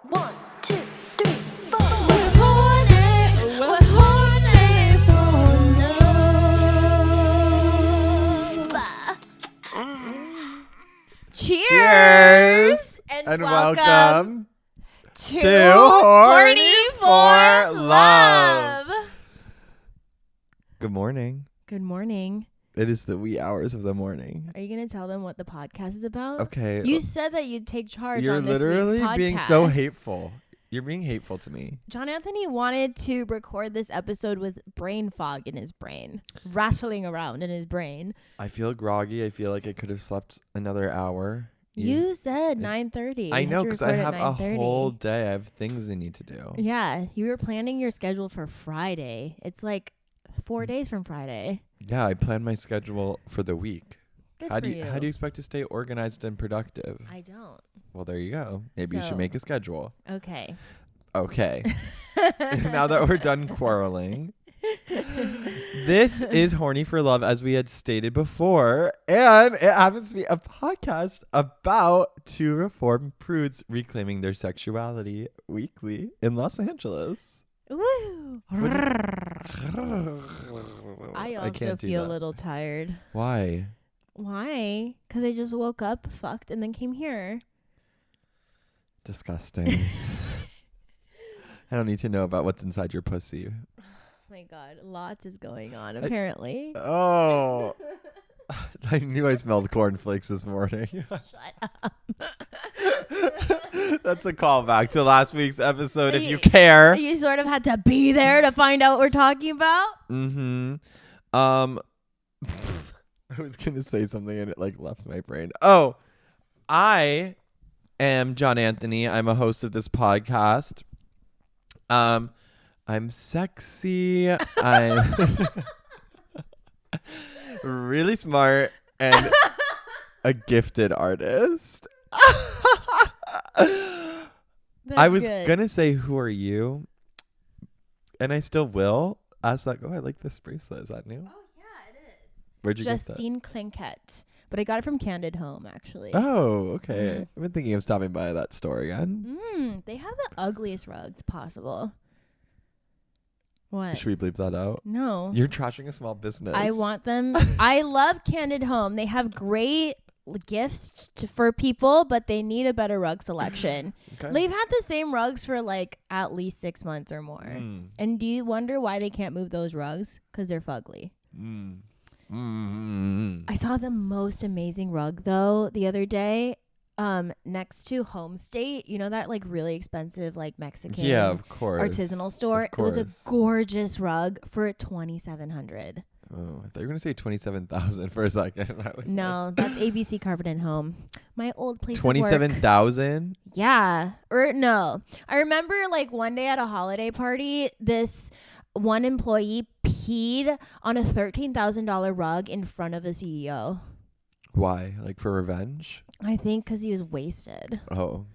1, 2, 3, 4. We're horny. We're horny for love. Cheers. And welcome to Horny for Love. Good morning. Good morning. It is the wee hours of the morning. Are you going to tell them what the podcast is about? Okay. You said that you'd take charge You're on this week's literally podcast. being so hateful. You're being hateful to me. John Anthony wanted to record this episode with brain fog in his brain, rattling around in his brain. I feel groggy. I feel like I could have slept another hour. You said 9:30. I know, because I have a 9:30. whole day. I have things I need to do. Yeah, you were planning your schedule for Friday. It's like 4 days from Friday. Yeah, I plan my schedule for the week. Good How for do you expect to stay organized and productive? I don't. Well, there you go. Maybe you should make a schedule. Okay. Okay. Now that we're done quarreling, this is Horny for Love, as we had stated before, and it happens to be a podcast about two reformed prudes reclaiming their sexuality weekly in Los Angeles. Woo! I also can't do feel that. a little tired. Why? Why? Because I just woke up, fucked, and then came here. Disgusting. I don't need to know about what's inside your pussy. Oh my God, lots is going on apparently. Oh. I knew I smelled cornflakes this morning. Shut up. That's a callback to last week's episode, if you care. You sort of had to be there to find out what we're talking about. Mm-hmm. I was going to say something and it left my brain. Oh, I am John Anthony. I'm a host of this podcast. I'm sexy. I'm really smart and a gifted artist. I was gonna say, who are you? And I still will ask that. Oh, I like this bracelet. Is that new? Oh yeah, it is. Where'd you get Justine Clinkett. But I got it from Candid Home, actually. that? Oh, okay. Mhm. I've been thinking of stopping by that store again. They have the ugliest rugs possible. What? Should we bleep that out? No. You're trashing a small business. I want them. I love Candid Home. They have great gifts for people, but they need a better rug selection. Okay. They've had the same rugs for at least 6 months or more. And do you wonder why they can't move those rugs? Because they're fugly. I saw the most amazing rug though the other day next to Home State. You know that really expensive Mexican of course. artisanal store? It was a gorgeous rug for $2,700. Oh, I thought you were going to say 27,000 for a second. No, that's ABC Carpet and Home. My old place. 27,000? Yeah. Or no. I remember one day at a holiday party, this one employee peed on a $13,000 rug in front of a CEO. Why? For revenge? I think because he was wasted. Oh.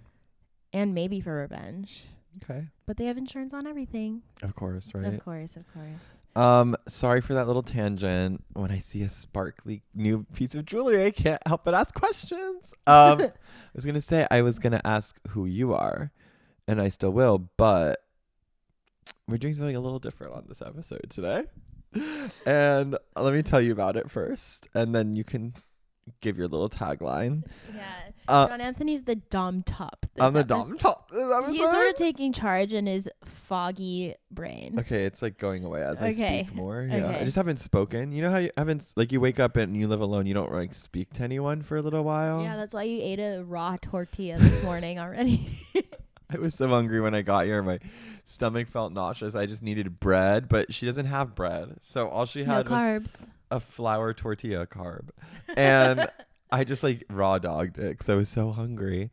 And maybe for revenge. Okay. But they have insurance on everything. Of course, right? Of course, of course. Sorry for that little tangent. When I see a sparkly new piece of jewelry, I can't help but ask questions. I was going to say, I was going to ask who you are, and I still will, but we're doing something a little different on this episode today. And let me tell you about it first, and then you can give your little tagline. Yeah. John Anthony's the dom top. I'm the dom top this episode. He's sort of taking charge in his foggy brain. Okay, it's going away as I speak more. Yeah, Okay. I just haven't spoken. You know how you haven't you wake up and you live alone. You don't speak to anyone for a little while. Yeah, that's why you ate a raw tortilla this morning already. I was so hungry when I got here. My stomach felt nauseous. I just needed bread, but she doesn't have bread, so all she had was carbs. a flour tortilla carb, and I just raw dogged it because I was so hungry.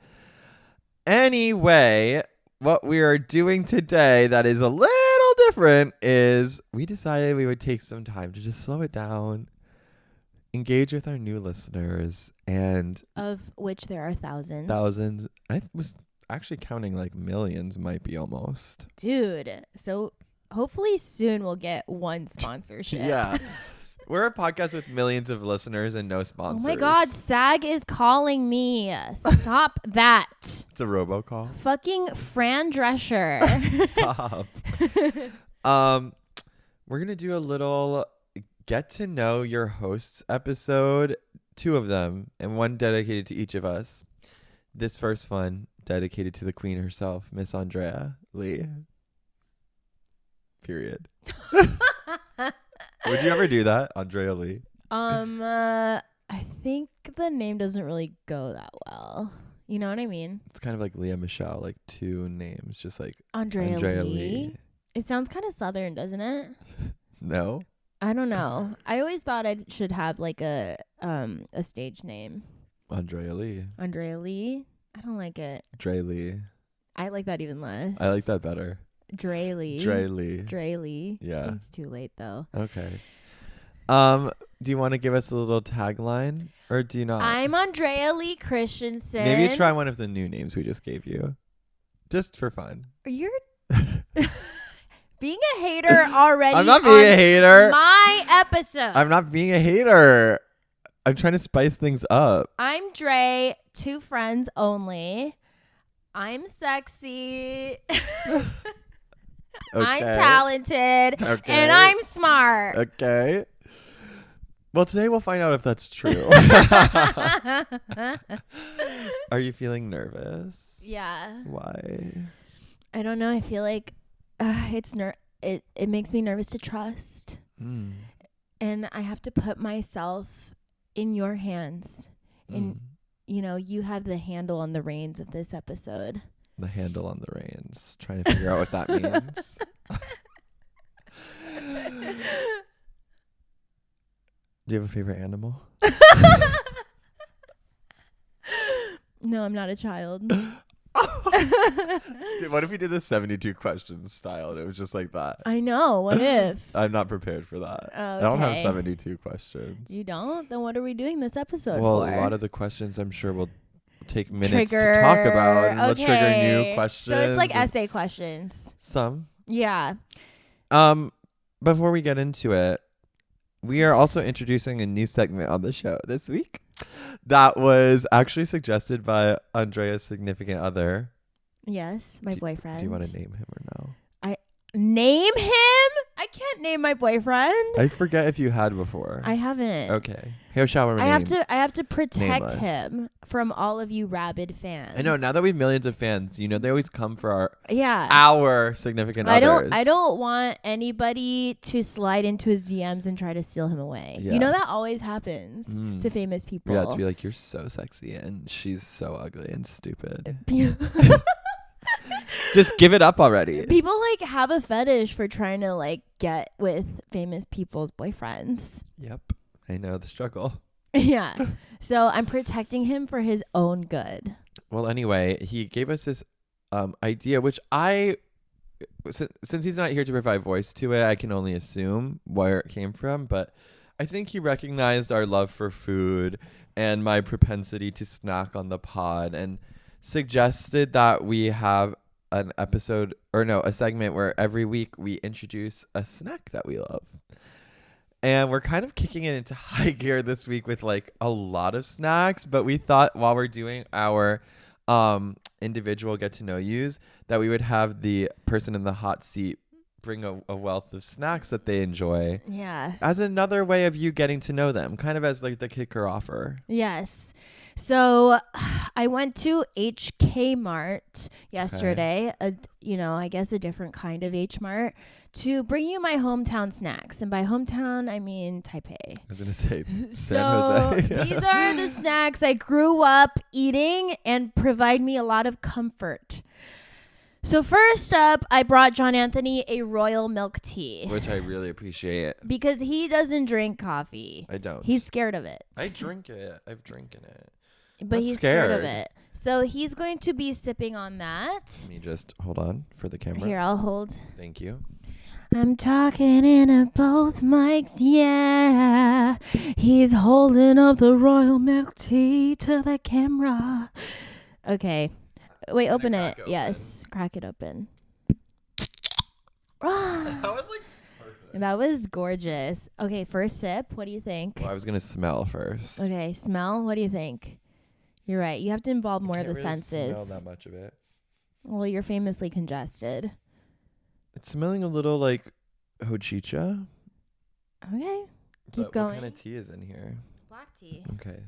Anyway, what we are doing today that is a little different is we decided we would take some time to just slow it down, engage with our new listeners, and of which there are thousands. Thousands. I was actually counting millions, might be almost. Dude, so hopefully soon we'll get one sponsorship. Yeah. We're a podcast with millions of listeners and no Oh sponsors. my God, SAG is calling me. Stop that. It's a robocall. Fucking Fran Drescher. Stop. We're gonna do a little get to know your hosts episode, 2 of them, and one dedicated to each of us. This first one dedicated to the queen herself, Miss Andrea Lee. Period. Would you ever do that, Andrea Lee? I think the name doesn't really go that well. You know what I mean? It's kind of like Leah Michelle, like 2 names, just like Andrea Lee. It sounds kind of Southern, doesn't it? No? I don't know. I always thought I should have like a stage name. Andrea Lee. Andrea Lee. I don't like it. Dre Lee. I like that even less. I like that better. Dre Lee. Dre Lee. Dre Lee. Yeah. It's too late though. Okay. Do you want to give us a little tagline or do you not? I'm Andrea Lee Christensen. Maybe try one of the new names we just gave you. Just for fun. You're being a hater already. I'm not being a hater. My episode. I'm not being a hater. I'm trying to spice things up. I'm Dre, 2 friends only. I'm sexy. I'm talented. Okay. And I'm smart. Okay. Well, today we'll find out if that's true. Are you feeling nervous? Yeah. Why? I don't know. I feel like it makes me nervous to trust. And I have to put myself in your hands. And, you know, you have the handle on the reins of this episode. The handle on the reins. Trying to figure out what that means. Do you have a favorite animal? No, I'm not a child. Dude, what if we did the 72 questions style and it was just like that? I know. What if? I'm not prepared for that. Okay. I don't have 72 questions. You don't? Then what are we doing this episode Well, for? a lot of the questions I'm sure will take minutes to talk about and we'll trigger new questions. So it's like essay questions. Some. Yeah. Before we get into it, we are also introducing a new segment on the show this week that was actually suggested by Andrea's significant other. Yes, my boyfriend. Do you want to name him or no? Name him? I can't name my boyfriend. I forget if you had before. I haven't. Okay. Here shall remain. I have to protect nameless. him from all of you rabid fans. I know. Now that we have millions of fans, you know they always come for our significant others. I don't want anybody to slide into his DMs and try to steal him away. Yeah. You know that always happens to famous people. Yeah, to be like, you're so sexy and she's so ugly and stupid. Just give it up already. People like have a fetish for trying to like get with famous people's boyfriends. Yep. I know the struggle. Yeah. So I'm protecting him for his own good. Well, anyway, he gave us this idea, which since he's not here to provide voice to it, I can only assume where it came from. But I think he recognized our love for food and my propensity to snack on the pod and suggested that we have a segment where every week we introduce a snack that we love. And we're kind of kicking it into high gear this week with like a lot of snacks, but we thought while we're doing our individual get to know yous that we would have the person in the hot seat bring a wealth of snacks that they enjoy. Yeah. As another way of you getting to know them, kind of as like the kicker offer. Yes. So I went to HK Mart yesterday, I guess a different kind of H Mart, to bring you my hometown snacks. And by hometown, I mean Taipei. I was going to say San So Jose. these are the snacks I grew up eating and provide me a lot of comfort. So first up, I brought John Anthony a royal milk tea. Which I really appreciate. Because he doesn't drink coffee. I don't. He's scared of it. I drink it. I've drinking it. But he's scared of it. So he's going to be sipping on that. Let me just hold on for the camera. Here, I'll hold. Thank you. I'm talking into both mics, yeah. He's holding up the royal milk tea to the camera. Okay. Wait, open it. Yes, crack it open. That was like perfect. That was gorgeous. Okay, first sip. What do you think? Well, I was gonna smell first. Okay, smell. What do you think? You're right. You have to involve more of the really senses. Smell that much of it. Well, you're famously congested. It's smelling a little like hojicha. Okay, keep going. What kind of tea is in here? Black tea. Okay.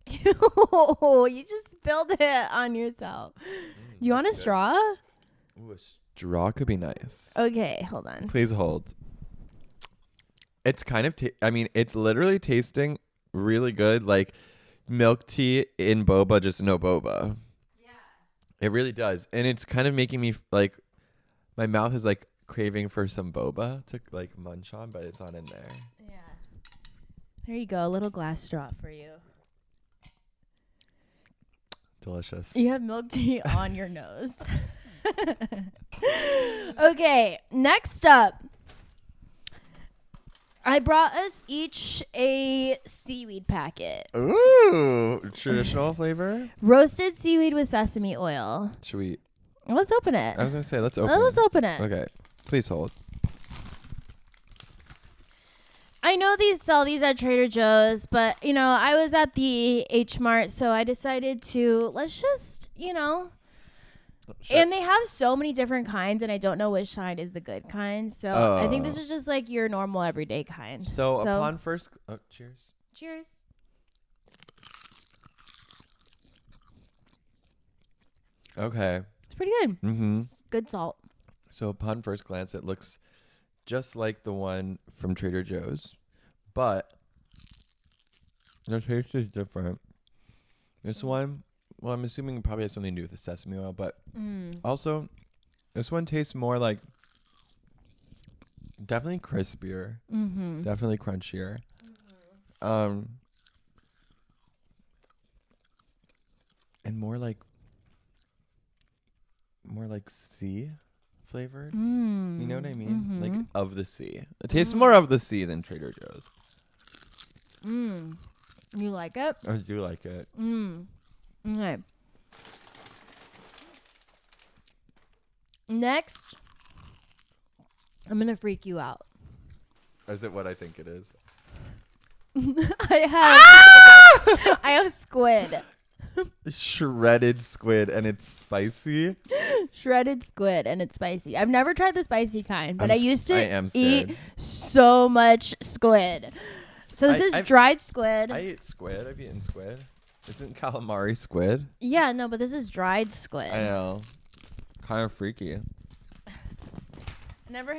You just spilled it on yourself. Do you want a straw? Ooh, a straw could be nice. Okay, hold on. Please hold. It's kind of, it's literally tasting really good, like milk tea in boba, just no boba. Yeah. It really does. And it's kind of making me like, my mouth is like craving for some boba to like munch on, but it's not in there. Yeah. There you go. A little glass straw for you. Delicious. You have milk tea on your nose. Okay, next up. I brought us each a seaweed packet. Ooh, traditional flavor? Roasted seaweed with sesame oil. Should we? Let's open it. I was going to say, let's open it. Let's open it. Okay, please hold. I know these sell these at Trader Joe's, but, I was at the H Mart, so I decided to, let's just, and they have so many different kinds, and I don't know which kind is the good kind. So I think this is just like your normal everyday kind. So upon first, cheers. Cheers. Okay. It's pretty good. Mm-hmm. Good salt. So upon first glance, it looks just like the one from Trader Joe's, but the taste is different. This one, well, I'm assuming it probably has something to do with the sesame oil, but also this one tastes more like definitely crispier, definitely crunchier. And more like sea flavored. You know what I mean? Like of the sea. It tastes more of the sea than Trader Joe's. You like it? I do like it. Okay. Next, I'm gonna freak you out. Is it what I think it is? I have squid. Shredded squid, and it's spicy. Shredded squid, and it's spicy. I've never tried the spicy kind, but I used I to am eat scared. so much squid. So this is dried squid. I eat squid. I've eaten squid. Isn't calamari squid? Yeah, no, but this is dried squid. I know. Kind of freaky. Never.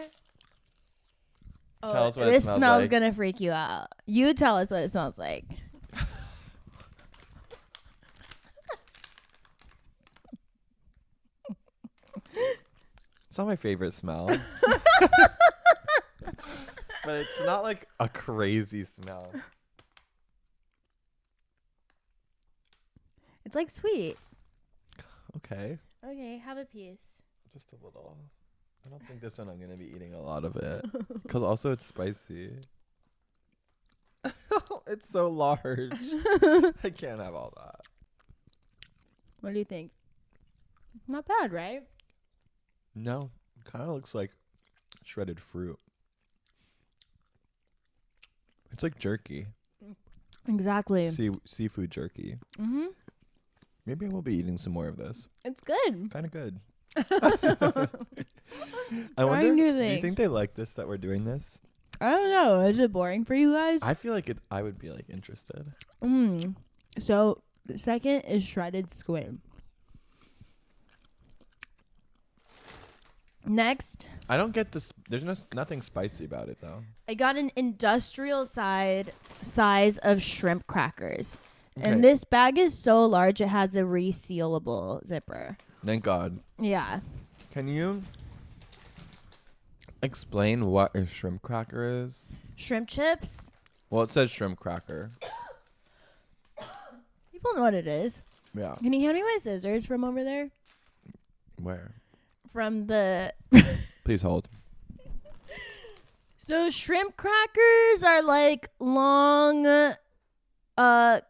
Oh, Tell us what it this smells smells like. gonna freak you out. You tell us what it smells like. It's not my favorite smell. But it's not like a crazy smell. It's like sweet. Okay. Okay, have a piece. Just a little. I don't think this one I'm going to be eating a lot of it. Because also it's spicy. It's so large. I can't have all that. What do you think? Not bad, right? No. Kind of looks like shredded fruit. It's like jerky. Exactly. Seafood jerky. Mm-hmm. Maybe I will be eating some more of this. It's good. Kind of good. I wonder, do you think they like this, that we're doing this? I don't know. Is it boring for you guys? I feel like I would be like interested. So the second is shredded squid. Next, I don't get this. There's nothing spicy about it though. I got an industrial size of shrimp crackers. Okay. And this bag is so large it has a resealable zipper. Thank God. Yeah. Can you explain what a shrimp cracker is? Shrimp chips. Well, it says shrimp cracker. People know what it is. Yeah. Can you hand me my scissors from over there? Where? From the... Please hold. So shrimp crackers are like long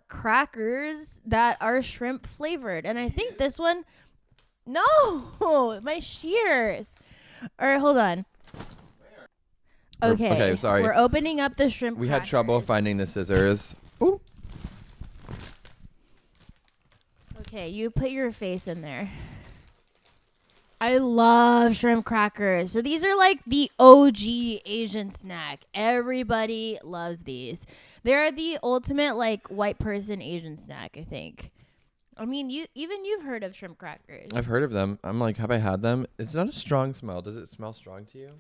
crackers that are shrimp flavored. And I think this one No, my shears. All right, hold on. Okay, sorry. We're opening up the shrimp. We had trouble finding the scissors. Ooh. Okay, you put your face in there. I love shrimp crackers. So these are like the OG Asian snack. Everybody loves these. They're the ultimate like white person Asian snack, I think. I mean, you've heard of shrimp crackers. I've heard of them. I'm like, have I had them? It's not a strong smell. Does it smell strong to you?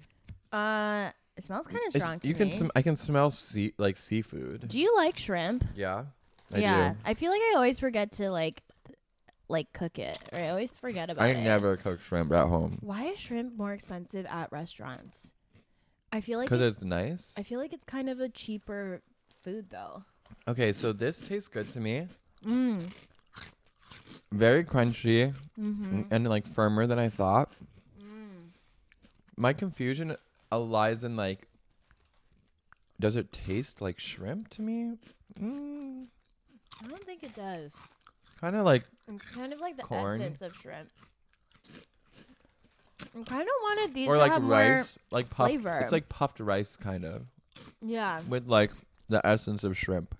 It smells kind of strong to me. I can smell seafood. Do you like shrimp? Yeah. I do. I feel like I always forget to like cook it, or I always forget about it. I never cook shrimp at home. Why is shrimp more expensive at restaurants? I feel like because it's nice. I feel like it's kind of a cheaper food though. Okay, so this tastes good to me. Very crunchy and like firmer than I thought. My confusion lies in like, does it taste like shrimp to me? I don't think it does. Kind of like it's kind of like the corn. essence of shrimp. I kind of wanted these or to like have rice, more like puffed, flavor. It's like puffed rice kind of. Yeah. With like the essence of shrimp.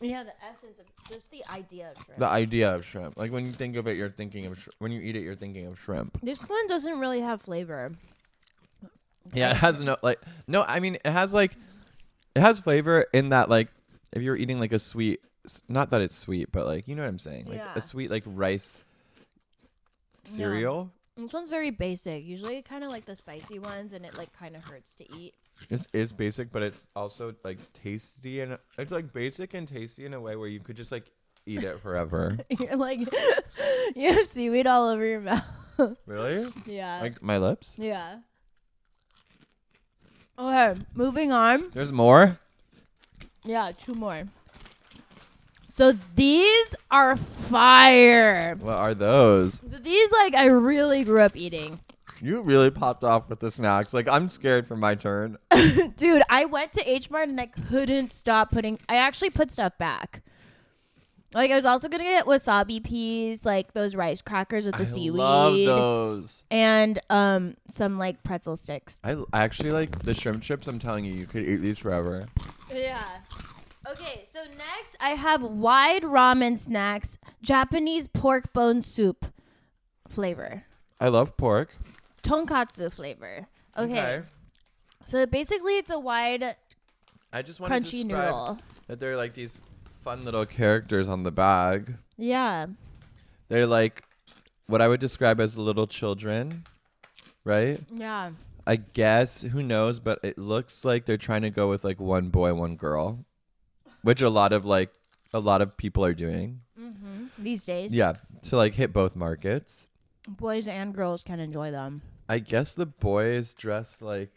Yeah, the essence of just the idea of shrimp. The idea of shrimp. Like when you think of it, you're thinking of when you eat it, you're thinking of shrimp. This one doesn't really have flavor. Yeah, it has no. I mean, it has flavor in that like if you're eating like a sweet, not that it's sweet, but like you know what I'm saying, like a sweet like rice cereal. Yeah. This one's very basic. Usually, kind of like the spicy ones, and it like kind of hurts to eat. It is basic, but it's also like tasty, and it's like basic and tasty in a way where you could just like eat it forever. You're like you have seaweed all over your mouth. Really? Yeah. Like my lips? Yeah. Okay, moving on. There's more? Yeah, 2 more. So these are fire. What are those? So these, like, I really grew up eating. You really popped off with the snacks. Like, I'm scared for my turn. Dude, I went to H Mart and I couldn't stop I actually put stuff back. Like, I was also going to get wasabi peas, like those rice crackers with the seaweed. I love those. And some, like, pretzel sticks. I actually like the shrimp chips. I'm telling you, you could eat these forever. Yeah. Okay, so next I have wide ramen snacks, Japanese pork bone soup flavor. I love pork. Tonkatsu flavor. Okay. So basically it's a wide I just want to crunchy describe noodle. that they're like these fun little characters on the bag. Yeah. They're like what I would describe as little children, right? Yeah. I guess, who knows, but it looks like they're trying to go with like one boy, one girl, which a lot of people are doing these days. Yeah, to like hit both markets. Boys and girls can enjoy them. I guess the boy is dressed like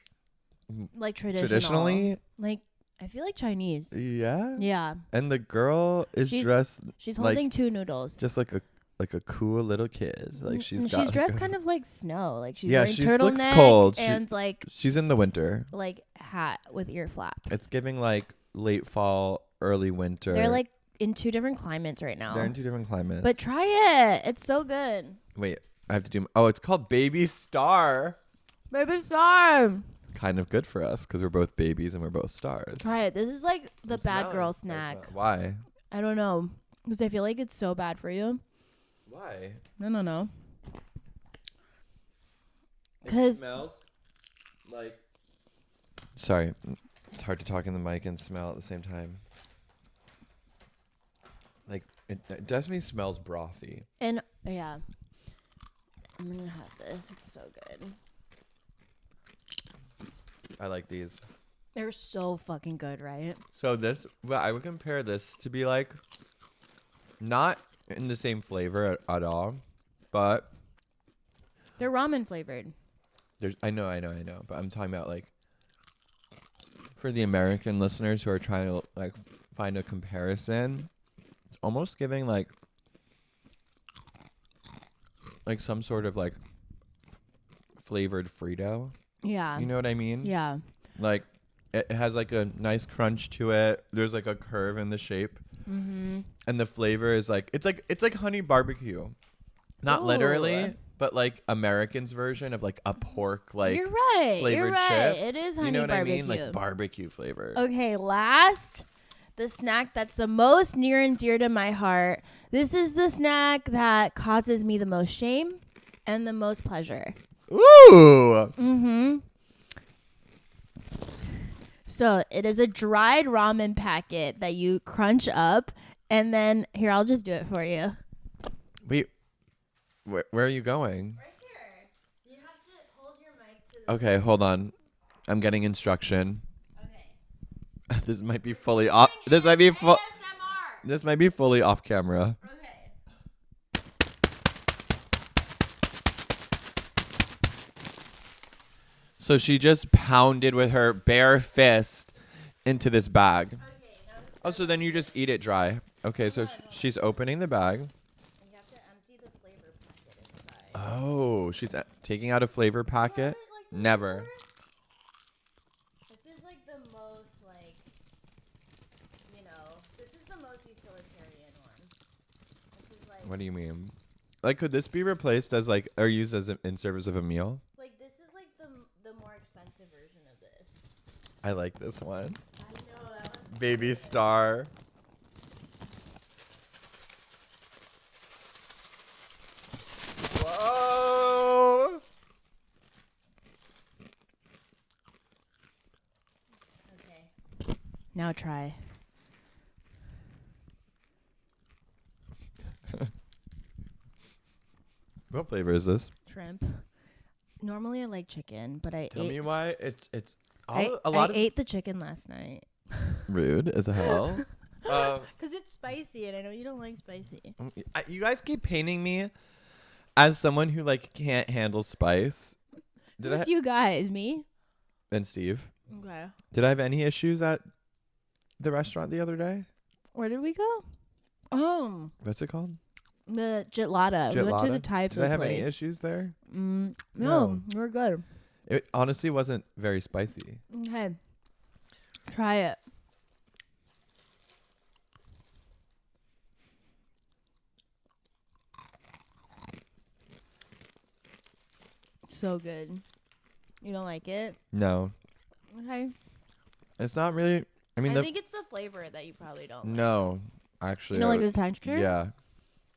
traditionally. Like I feel like Chinese. Yeah. Yeah. And the girl is dressed. She's holding 2 noodles. Just like a cool little kid. Like she's dressed kind of like snow. Like she's wearing turtleneck looks cold. And like she's in the winter. Like hat with ear flaps. It's giving like late fall, early winter. They're like in 2 different climates right now. They're in 2 different climates. But try it. It's so good. Wait, I have to do. Oh, it's called Baby Star. Baby Star. Kind of good for us because we're both babies and we're both stars. Right. This is like the bad girl snack. Why? I don't know. Because I feel like it's so bad for you. Why? I don't know. It smells like. Sorry, it's hard to talk in the mic and smell at the same time. Like it definitely smells brothy. And yeah, I'm gonna have this. It's so good. I like these. They're so fucking good, right? So I would compare this to be like, not in the same flavor at all, but they're ramen flavored. I know, but I'm talking about like for the American listeners who are trying to like find a comparison, it's almost giving like some sort of like flavored Frito. Yeah. You know what I mean? Yeah. Like it has like a nice crunch to it. There's like a curve in the shape. Mm-hmm. And the flavor is like it's like honey barbecue. Not literally, but like American's version of like a pork like You're right. flavored You're right. chip. It is honey You know what barbecue. I mean? Like barbecue flavor. Okay, last, the snack that's the most near and dear to my heart. This is the snack that causes me the most shame and the most pleasure. Ooh. Mm-hmm. So it is a dried ramen packet that you crunch up, and then here, I'll just do it for you. Wait, where are you going? Right here. You have to hold your mic to the Okay, hold on. I'm getting instruction. Okay. This might be fully off. This might be ASMR. This might be fully off camera. Okay. So she just pounded with her bare fist into this bag. Okay, now it's Oh, so then you just eat it dry. Okay, so she's opening the bag. you have to empty the flavor packet inside. Oh, she's taking out a flavor packet. Never. This is like the most this is the most utilitarian one. This is like What do you mean? Like, could this be replaced as like, or used as in service of a meal? this is like the more expensive version of this. I like this one. I know that one's Baby star. Whoa. okay. Now try. What flavor is this? Shrimp. Normally I like chicken, but I Tell ate me why it's I ate the chicken last night. rude as hell. Because it's spicy, and I know you don't like spicy. You guys keep painting me as someone who like can't handle spice. Who's you guys? Me? And Steve? Okay. Did I have any issues at the restaurant the other day? Where did we go? Oh, What's it called? the Jitlada. We went to the Thai food Did I have place. any issues there? No, No. we're good. It honestly wasn't very spicy. Okay. Try it. So good. You don't like it? No, Okay. it's not really. I mean, I think it's the flavor that you probably don't like. no, actually, You don't like the texture? yeah,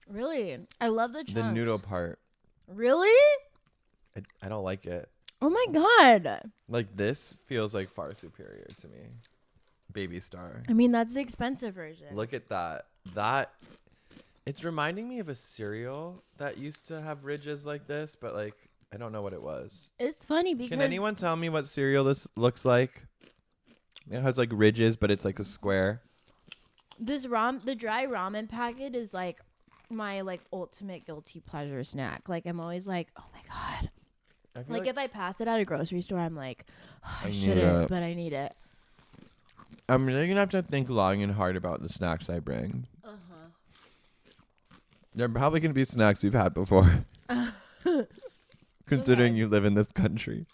Really? I love the chunks. the noodle part. Really? I don't like it. Oh my god. Like this feels like far superior to me. Baby star. I mean, that's the expensive version. Look at that. That it's reminding me of a cereal that used to have ridges like this, but like I don't know what it was. It's funny because Can anyone tell me what cereal this looks like? It has like ridges, but it's like a square. the dry ramen packet is like my like ultimate guilty pleasure snack. Like I'm always like, oh my god. I feel Like if I pass it at a grocery store, I'm like, oh, I I need shouldn't, it. but I need it. I'm really gonna have to think long and hard about the snacks I bring. They're probably gonna be snacks you've had before. Considering you live in this country.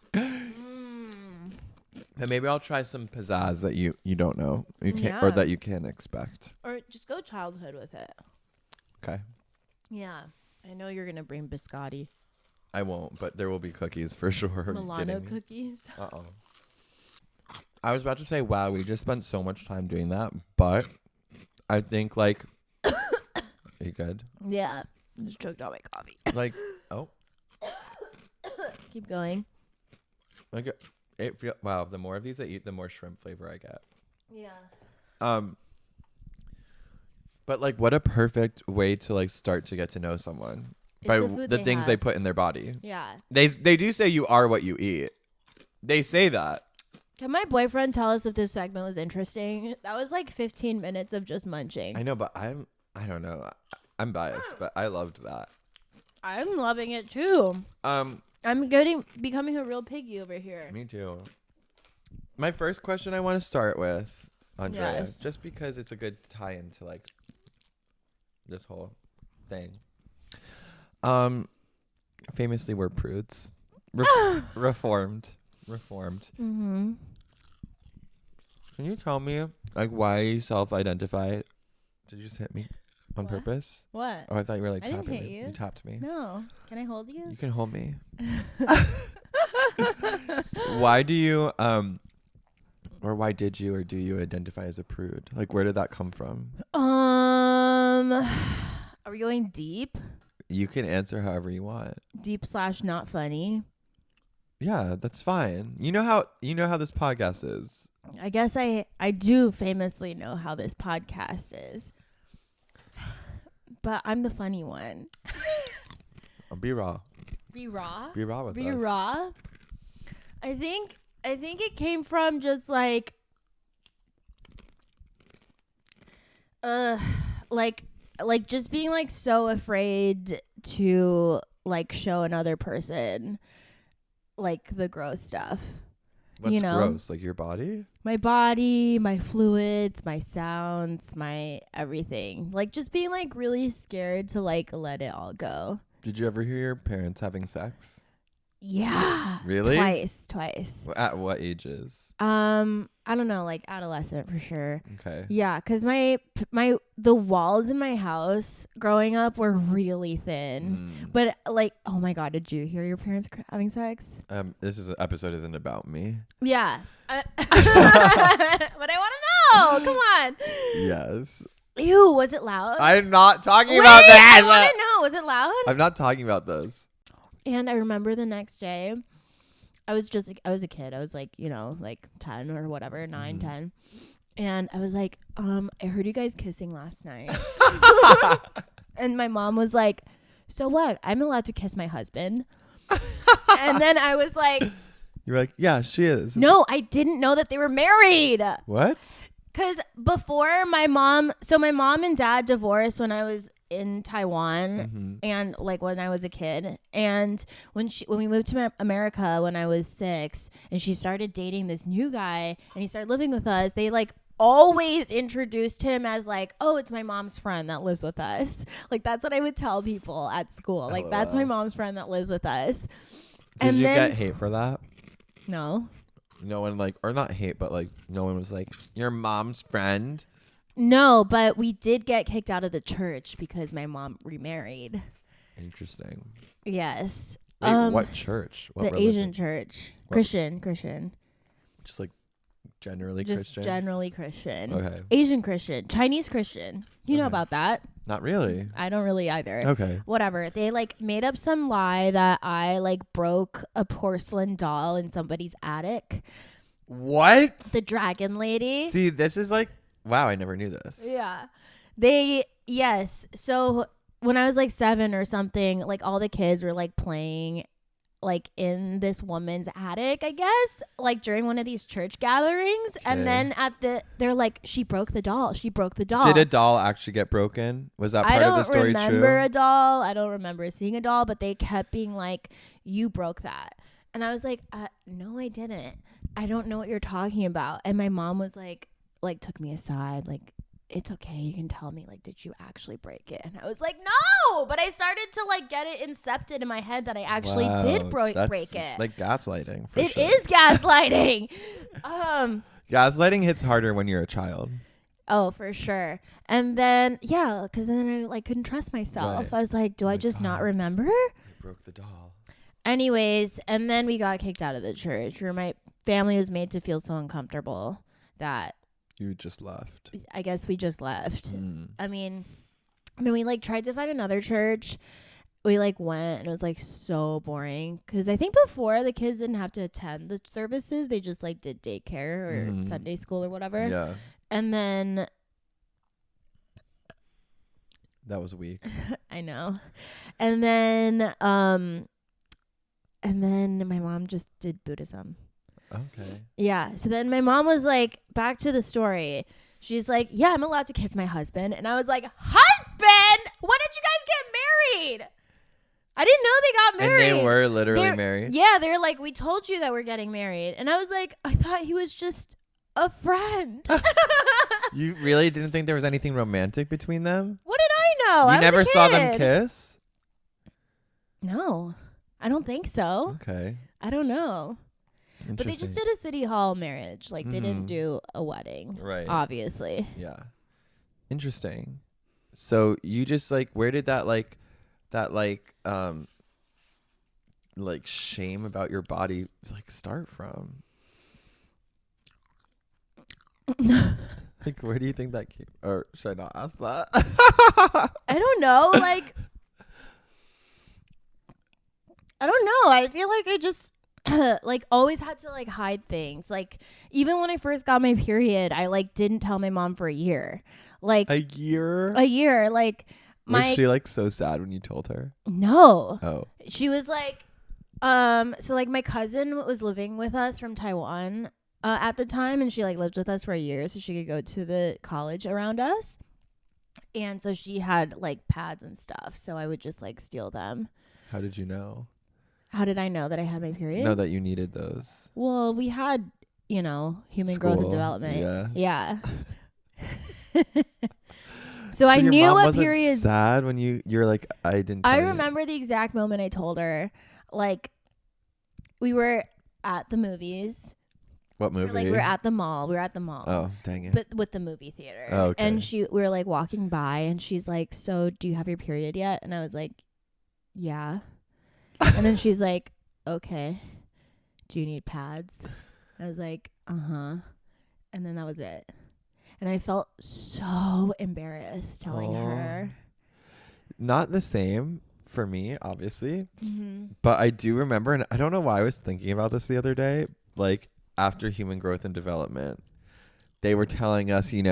And maybe I'll try some pizzazz that you don't know. You can't or Yeah. that you can't expect. Or just go childhood with it. Okay. Yeah. I know you're gonna bring biscotti. I won't, but there will be cookies for sure. Are you Milano kidding me? cookies. Uh-oh. I was about to say, wow, we just spent so much time doing that, but I think like are you good? Yeah. Just choked on my coffee. Like oh. Keep going. Like wow, the more of these I eat, the more shrimp flavor I get. Yeah. But like what a perfect way to like start to get to know someone It's by the food the they things they have. put in their body. Yeah. They do say you are what you eat. They say that. Can my boyfriend tell us if this segment was interesting? That was like 15 minutes of just munching. I know, but I don't know. I'm biased, but I loved that. I'm loving it too. I'm becoming a real piggy over here. Me too. My first question I want to start with, Andrea, Yes. just because it's a good tie into like this whole thing. Famously, we're prudes. Reformed. Mm-hmm. Can you tell me like why you self-identify? Did you just hit me? On purpose? What? Oh, I thought you were like I didn't tapping hit me. you. You tapped me. No. Can I hold you? You can hold me. Why do you or why did you or do you identify as a prude? Like, where did that come from? Are we going deep? You can answer however you want. Deep/not funny. Yeah, that's fine. You know how this podcast is. I guess I do famously know how this podcast is. But I'm the funny one. Be raw. Be raw? Be raw with us. Be raw? I think it came from just like just being like so afraid to like show another person like the gross stuff. What's gross? Like your body? My body, my fluids, my sounds, my everything. Like just being like really scared to like let it all go. Did you ever hear your parents having sex? Yeah. Really? Twice. At what ages? I don't know, like adolescent for sure. Okay. Yeah, because the walls in my house growing up were really thin. But like, oh my God, did you hear your parents having sex? This episode isn't about me. Yeah. But I want to know. Come on. Yes. Ew, was it loud? I'm not talking about that. I want to know. Was it loud? I'm not talking about this. And I remember the next day, I was a kid. I was like, like 10 or whatever, 9, 10. And I was like, I heard you guys kissing last night. And my mom was like, so what? I'm allowed to kiss my husband. And then I was like, you're like, yeah, she is. No, I didn't know that they were married. What? Because before my mom and dad divorced when I was in Taiwan and like when I was a kid, and when we moved to America when I was 6 and she started dating this new guy and he started living with us, they like always introduced him as like, oh, it's my mom's friend that lives with us. Like that's what I would tell people at school. Like that's my mom's friend that lives with us. Did you get hate for that? No. No one like, or not hate, but like no one was like, your mom's friend? No, but we did get kicked out of the church because my mom remarried. Interesting. Yes. Wait, what church? What the religion? Asian church. What? Christian. Just like generally Just Christian? generally Christian. Okay. Asian Christian. Chinese Christian. You know about that? Not really. I don't really either. Okay. Whatever. They like made up some lie that I like broke a porcelain doll in somebody's attic. What? The dragon lady. See, this is like, wow, I never knew this. Yeah. Yes. So when I was like 7 or something, like all the kids were like playing like in this woman's attic, I guess, like during one of these church gatherings. Okay. And then they're like, she broke the doll. Did a doll actually get broken? Was that part of the story true? I don't remember a doll. I don't remember seeing a doll, but they kept being like, you broke that. And I was like, no, I didn't. I don't know what you're talking about. And my mom was like took me aside, like, it's okay, you can tell me, like, did you actually break it? And I was like, no, but I started to like get it incepted in my head that I actually did break it. Like gaslighting. It is gaslighting. Gaslighting hits harder when you're a child. Oh, for sure. And then because then I like couldn't trust myself. Right. I was like, do I just not remember? You broke the doll. Anyways, and then we got kicked out of the church where my family was made to feel so uncomfortable that you just left. I guess we just left. I mean, then we like tried to find another church. We like went and it was like so boring because I think before the kids didn't have to attend the services. They just like did daycare or Sunday school or whatever. Yeah. And then that was weak. I know. And then my mom just did Buddhism. Okay. Yeah. So then my mom was like, back to the story. She's like, yeah, I'm allowed to kiss my husband. And I was like, husband? When did you guys get married? I didn't know they got married. And they were literally married? Yeah. They're like, we told you that we're getting married. And I was like, I thought he was just a friend. You really didn't think there was anything romantic between them? What did I know? You never saw them kiss? No. I don't think so. Okay. I don't know. But they just did a city hall marriage. Like, they didn't do a wedding. Right. Obviously. Yeah. Interesting. So you just like, where did that shame about your body like start from? Like, where do you think that came? Or should I not ask that? I don't know. Like, I don't know. I feel like I just like always had to like hide things. Like, even when I first got my period, I like didn't tell my mom for a year. Like A year? Like Was she like so sad when you told her? No. Oh. She was like, so like my cousin was living with us from Taiwan at the time, and she like lived with us for a year so she could go to the college around us. And so she had like pads and stuff, so I would just like steal them. How did you know? How did I know that I had my period? Know that you needed those. Well, we had, human growth and development. Yeah. So I knew your mom a wasn't period. Sad when you're like, I didn't. Tell I you. remember the exact moment I told her. Like, we were at the movies. What movie? We were at the mall. Oh, dang it! But with the movie theater. Oh, okay. And we were like walking by, and she's like, "So, do you have your period yet?" And I was like, "Yeah." And then she's like, "Okay. Do you need pads?" I was like, "Uh-huh." And then that was it. And I felt so embarrassed telling her. Not the same for me, obviously. Mm-hmm. But I do remember, and I don't know why I was thinking about this the other day, like after human growth and development, they were telling us, you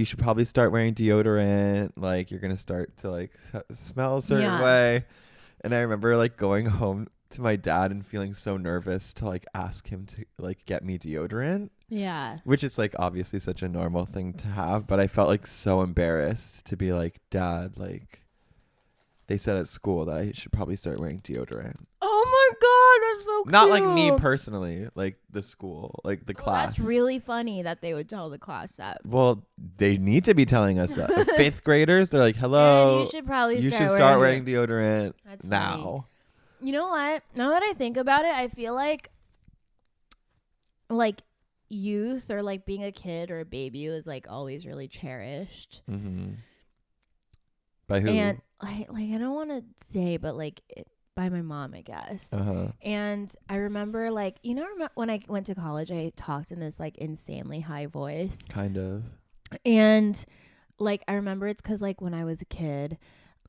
should probably start wearing deodorant. Like, you're going to start to like smell a certain way. And I remember like going home to my dad and feeling so nervous to like ask him to like get me deodorant. Yeah. Which is like obviously such a normal thing to have, but I felt like so embarrassed to be like, Dad, like they said at school that I should probably start wearing deodorant. Oh my God, that's so cute. Not like me personally, like the school, like the class. That's really funny that they would tell the class that. Well, they need to be telling us that. The 5th graders, they're like, hello, you should probably start wearing deodorant now. Funny. You know what? Now that I think about it, I feel like youth or like being a kid or a baby was like always really cherished. Mm-hmm. By who? And I don't want to say, but by my mom, I guess. Uh-huh. And I remember when I went to college, I talked in this like insanely high voice. Kind of. And like I remember it's because like when I was a kid,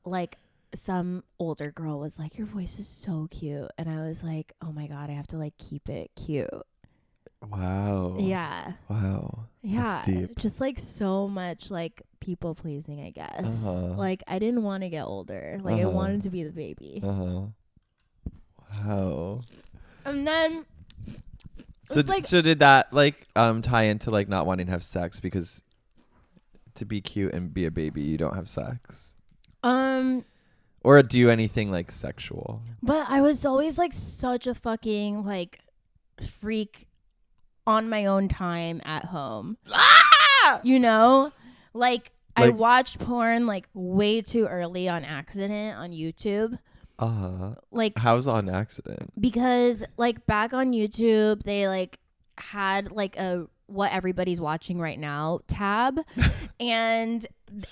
like some older girl was like, "Your voice is so cute," and I was like, "Oh my God, I have to like keep it cute." Wow. Yeah. Wow. Yeah. That's deep. Just like so much like people pleasing, I guess. Uh-huh. Like I didn't want to get older. Like I wanted to be the baby. Uh-huh. Wow. And then so did that like tie into like not wanting to have sex because to be cute and be a baby you don't have sex? Or do anything like sexual? But I was always like such a fucking like freak on my own time at home. Like I watched porn like way too early on accident on YouTube. Like how's on accident? Because like back on YouTube they like had like a what everybody's watching right now tab and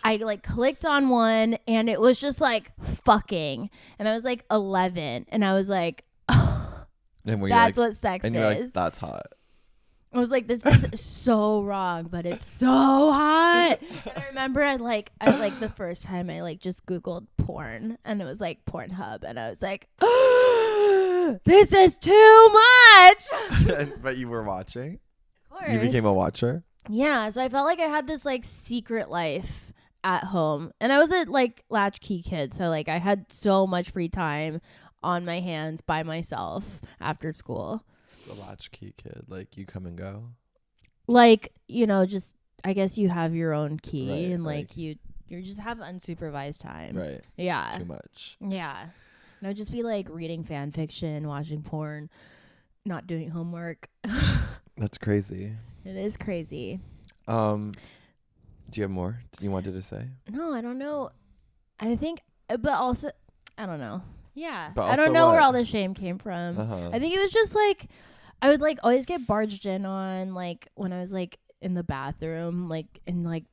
I like clicked on one and it was just like fucking, and I was like 11 and I was like, oh, that's what sex is. And you're like, that's hot. I was like, this is so wrong, but it's so hot. And I remember I the first time I like just Googled porn and it was like Pornhub and I was like, oh, this is too much. But you were watching? Of course. You became a watcher? Yeah. So I felt like I had this like secret life at home, and I was a like latchkey kid. So like I had so much free time on my hands by myself after school. The latchkey kid, like you come and go, like just I guess you have your own key, right, and like you just have unsupervised time, right? Yeah, too much. Yeah, and I'd just be like reading fan fiction, watching porn, not doing homework. That's crazy. It is crazy. Do you have more you wanted to say? No, I don't know. I think, but also I don't know. Yeah, but I don't know where all the shame came from. I think it was just like I would like always get barged in on like when I was like in the bathroom, like and like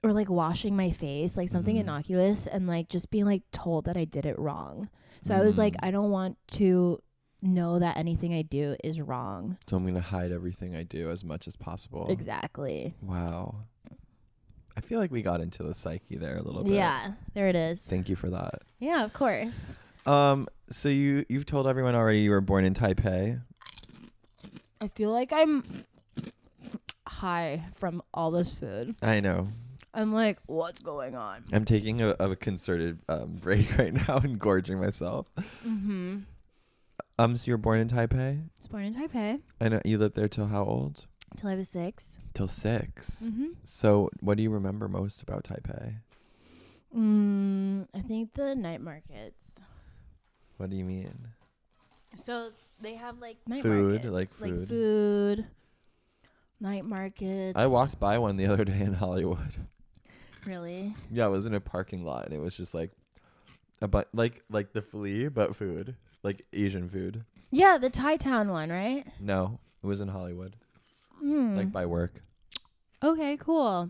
or like washing my face, like something innocuous, and like just being like told that I did it wrong. So I was like, I don't want to know that anything I do is wrong. So I'm going to hide everything I do as much as possible. Exactly. Wow. I feel like we got into the psyche there a little bit. Yeah, there it is. Thank you for that. Yeah, of course. So you've told everyone already you were born in Taipei. I feel like I'm high from all this food. I know. I'm like, what's going on? I'm taking a concerted break right now and gorging myself. Mm-hmm. So you were born in Taipei? I was born in Taipei. And you lived there till how old? Till I was 6. Till 6. Mm-hmm. So what do you remember most about Taipei? I think the night markets. What do you mean? So they have like night Food, markets. like food. Like food, night markets. I walked by one the other day in Hollywood. Really? Yeah, it was in a parking lot and it was just like like the flea, but food. Like Asian food. Yeah, the Thai Town one, right? No, it was in Hollywood. Like by work. Okay, cool.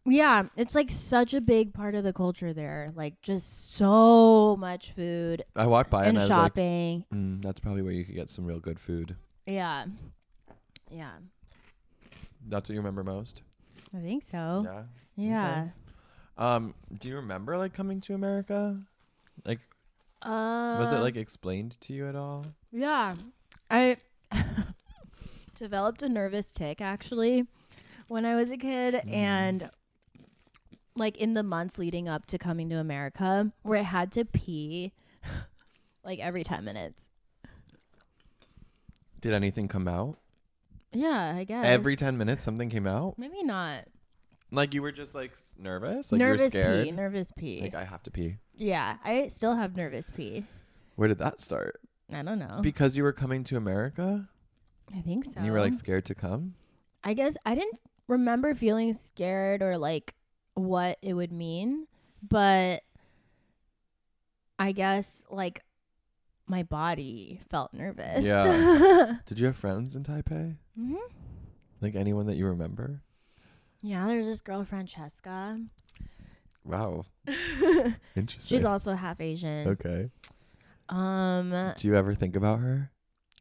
Yeah, it's like such a big part of the culture there. Like just so much food I walked by and I was shopping. like, that's probably where you could get some real good food. Yeah. Yeah. That's what you remember most? I think so. Yeah. Yeah. Okay. Do you remember like coming to America? Like was it like explained to you at all? Yeah. I developed a nervous tick actually when I was a kid, and like in the months leading up to coming to America, where I had to pee like every 10 minutes. Did anything come out? Yeah, I guess. Every 10 minutes something came out? Maybe not. Like you were just like nervous? Like Nervous you were scared? pee. Nervous pee. Like I have to pee. Yeah, I still have nervous pee. Where did that start? I don't know. Because you were coming to America? I think so. And you were like scared to come? I guess I didn't remember feeling scared or like what it would mean, but I guess like my body felt nervous. Yeah. Did you have friends in Taipei? Mm-hmm. Like anyone that you remember? Yeah, there's this girl, Francesca. Wow. Interesting. She's also half Asian. Okay. Do you ever think about her?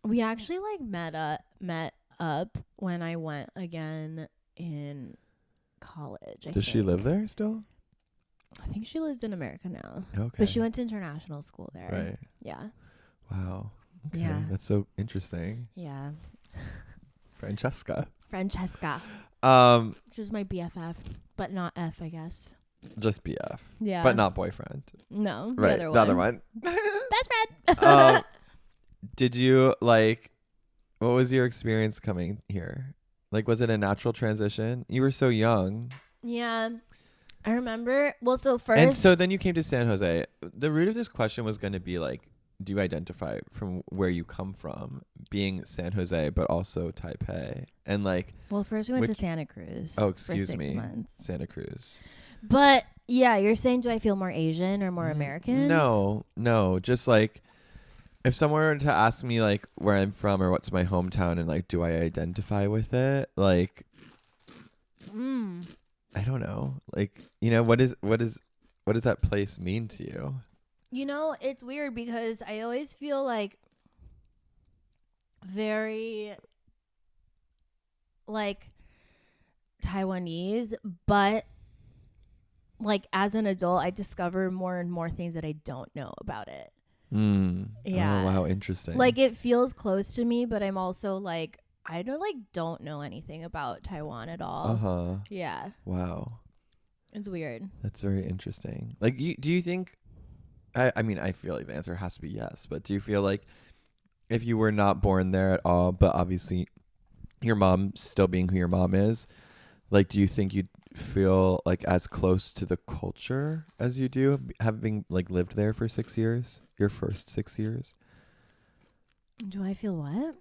We actually like met up when I went again in college. Does she live there still? I think she lives in America now. Okay. But she went to international school there. Right. Yeah. Wow. Okay. Yeah. That's so interesting. Yeah. Francesca. She was my BFF, but not F, I guess. Just BF. Yeah. But not boyfriend. No. Right. The other one. Best friend. Did you like, what was your experience coming here? Like, was it a natural transition? You were so young. Yeah. I remember. Well, so first. And so then you came to San Jose. The root of this question was going to be like, do you identify from where you come from, being San Jose, but also Taipei? And like. Well, first we went to Santa Cruz. Oh, excuse for 6 me. months. Santa Cruz. But yeah, you're saying, do I feel more Asian or more American? No. Just like, if someone were to ask me like where I'm from or what's my hometown and like, do I identify with it? Like, I don't know. Like, you know, what does that place mean to you? You know, it's weird because I always feel like very like Taiwanese, but like as an adult, I discover more and more things that I don't know about it. Yeah. Oh, wow. Interesting. Like it feels close to me, but I'm also like, I don't know anything about Taiwan at all. Uh-huh. Yeah. Wow. It's weird. That's very interesting. Like, do you think, I mean, I feel like the answer has to be yes, but do you feel like if you were not born there at all, but obviously your mom still being who your mom is, like, do you think you'd feel like as close to the culture as you do having like lived there for 6 years, your first 6 years? Do I feel what?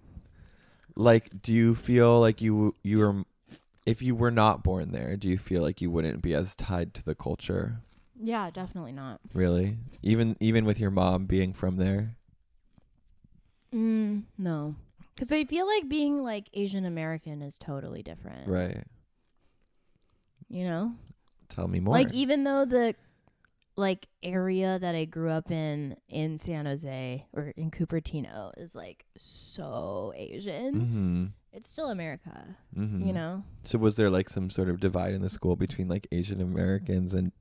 Like, do you feel like you were, if you were not born there, do you feel like you wouldn't be as tied to the culture? Yeah, definitely not. Really? Even with your mom being from there? No. Because I feel like being like Asian American is totally different. Right. you know? Tell me more. Like, even though the like area that I grew up in San Jose or in Cupertino is like so Asian, it's still America, you know? So was there like some sort of divide in the school between like Asian Americans and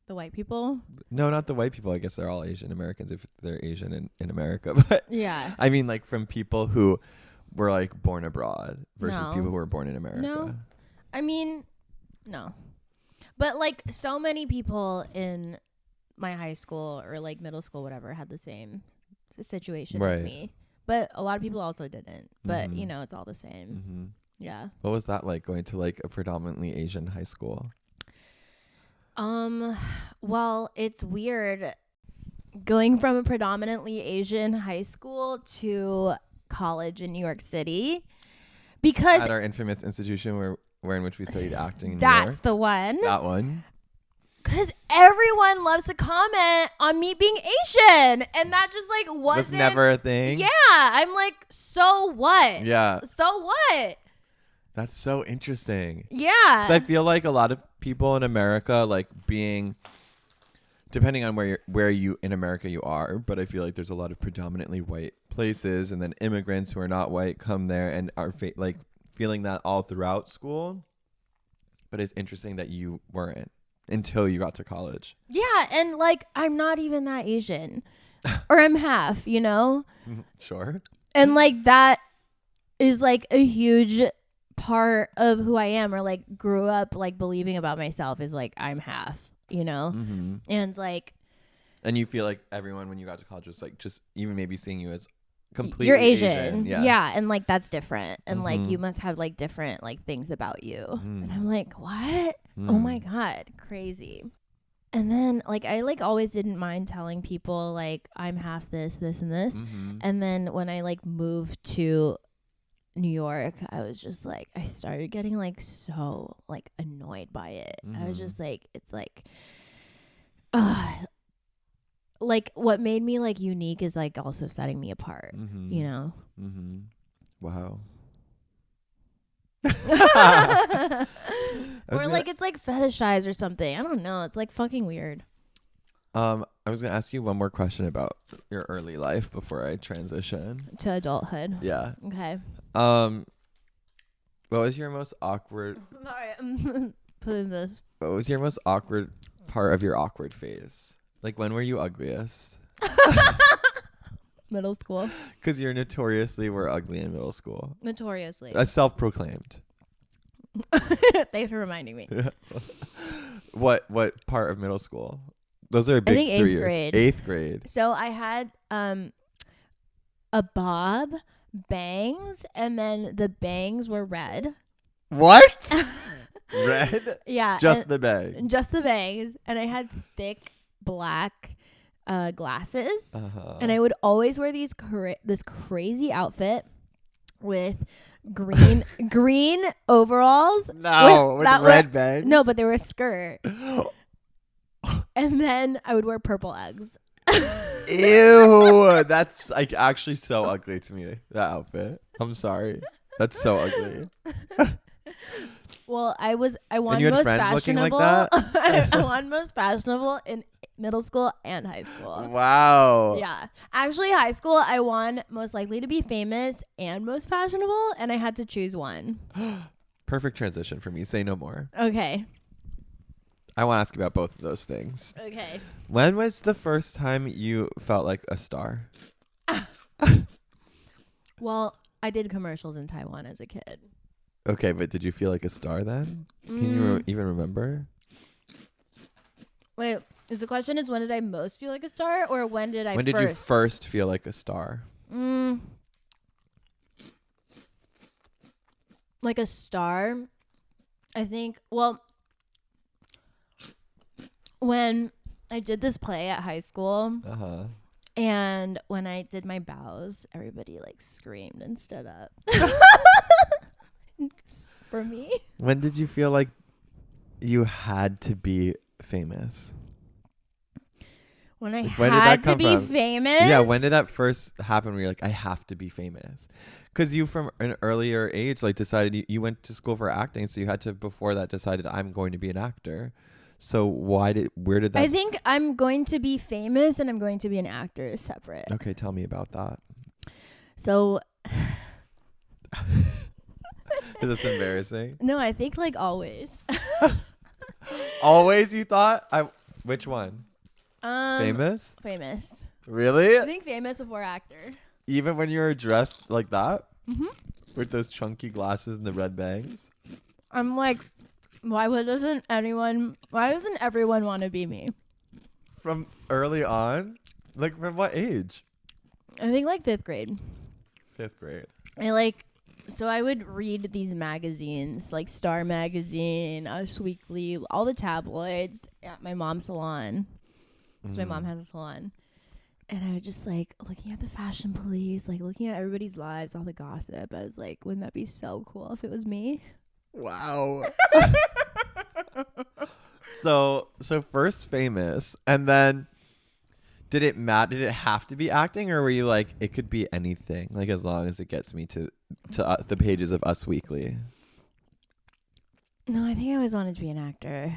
the white people? No, not the white people. I guess they're all Asian Americans if they're Asian in America. But yeah, I mean like from people who were like born abroad versus No. people who were born in America. No. I mean, no. But like so many people in my high school or like middle school, whatever, had the same situation as me. But a lot of people also didn't. But, you know, it's all the same. Yeah. What was that like going to like a predominantly Asian high school? Well, it's weird going from a predominantly Asian high school to college in New York City because at our infamous institution where in which we studied acting in New that's York. the one. That one. Because everyone loves to comment on me being Asian. And that just like was never a thing. Yeah. I'm like, so what? Yeah. So what? That's so interesting. Yeah. Because I feel like a lot of people in America, like being, depending on where you in America you are, but I feel like there's a lot of predominantly white places, and then immigrants who are not white come there and are like feeling that all throughout school. But it's interesting that you weren't until you got to college. Yeah, and like I'm not even that Asian, or I'm half, you know. Sure. And like that is like a huge part of who I am, or like grew up like believing about myself is like I'm half, you know. And like, and you feel like everyone when you got to college was like just even maybe seeing you as completely you're Asian. Yeah, and like that's different, and like you must have like different like things about you. And I'm like, what? Oh my god, crazy. And then like I like always didn't mind telling people like I'm half this and this. And then when I like moved to New York, I was just like, I started getting like so like annoyed by it. I was just like, it's like like what made me like unique is like also setting me apart, you know. Wow. Or like it's like fetishized or something. I don't know. It's like fucking weird. I was gonna ask you one more question about your early life before I transition to adulthood. Yeah. Okay. What was your most awkward? Sorry, putting this. What was your most awkward part of your awkward phase? Like when were you ugliest? Middle school. Because you're notoriously were ugly in middle school. Notoriously. That's self-proclaimed. Thanks for reminding me. What part of middle school? Those are big 3 years. Grade. 8th grade. So I had a bob, bangs, and then the bangs were red. What? Red? Yeah. Just the bangs. Just the bangs. And I had thick black glasses. And I would always wear these this crazy outfit with green overalls. No, with red bangs. No, but they were a skirt. And then I would wear purple Uggs. Ew, that's like actually so ugly to me. That outfit. I'm sorry. That's so ugly. Well, I won you had most friends fashionable. looking like that? I won most fashionable in middle school and high school. Wow. Yeah. Actually, high school, I won most likely to be famous and most fashionable, and I had to choose one. Perfect transition for me. Say no more. Okay. I want to ask you about both of those things. Okay. When was the first time you felt like a star? Well, I did commercials in Taiwan as a kid. Okay, but did you feel like a star then? Can you even remember? Wait, is the question is when did I most feel like a star, or when did When did you first feel like a star? Like a star? I think, well, when I did this play at high school, and when I did my bows, everybody like screamed and stood up for me. When did you feel like you had to be famous? When I Like, when did that had to come be from? famous? Yeah, when did that first happen where you're like, I have to be famous? Because you from an earlier age like decided you went to school for acting, so you had to before that decided I'm going to be an actor. So where did that? I think I'm going to be famous and I'm going to be an actor separate. Okay, tell me about that. So Is this embarrassing? no, I think like always. Always you thought? Which one? Famous. Really? I think famous before actor. Even when you were dressed like that? Mm-hmm. With those chunky glasses and the red bangs? I'm like, why doesn't everyone want to be me? From early on? Like from what age? I think like 5th grade. 5th grade. So I would read these magazines, like Star Magazine, Us Weekly, all the tabloids at my mom's salon. Because my mom has a salon. And I was just like looking at the fashion police, like looking at everybody's lives, all the gossip. I was like, wouldn't that be so cool if it was me? Wow. So first famous, and then did it have to be acting, or were you like it could be anything, like as long as it gets me to us, the pages of Us Weekly? No, I think I always wanted to be an actor.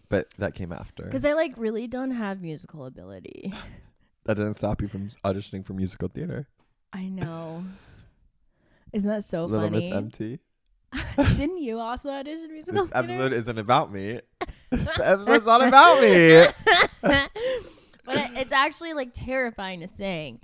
But that came after. Because I like really don't have musical ability. That doesn't stop you from auditioning for musical theater. I know. Isn't that so Little funny? Miss MT. Didn't you also audition musical This theater? episode isn't about me. This episode's not about me. But it's actually like terrifying to sing.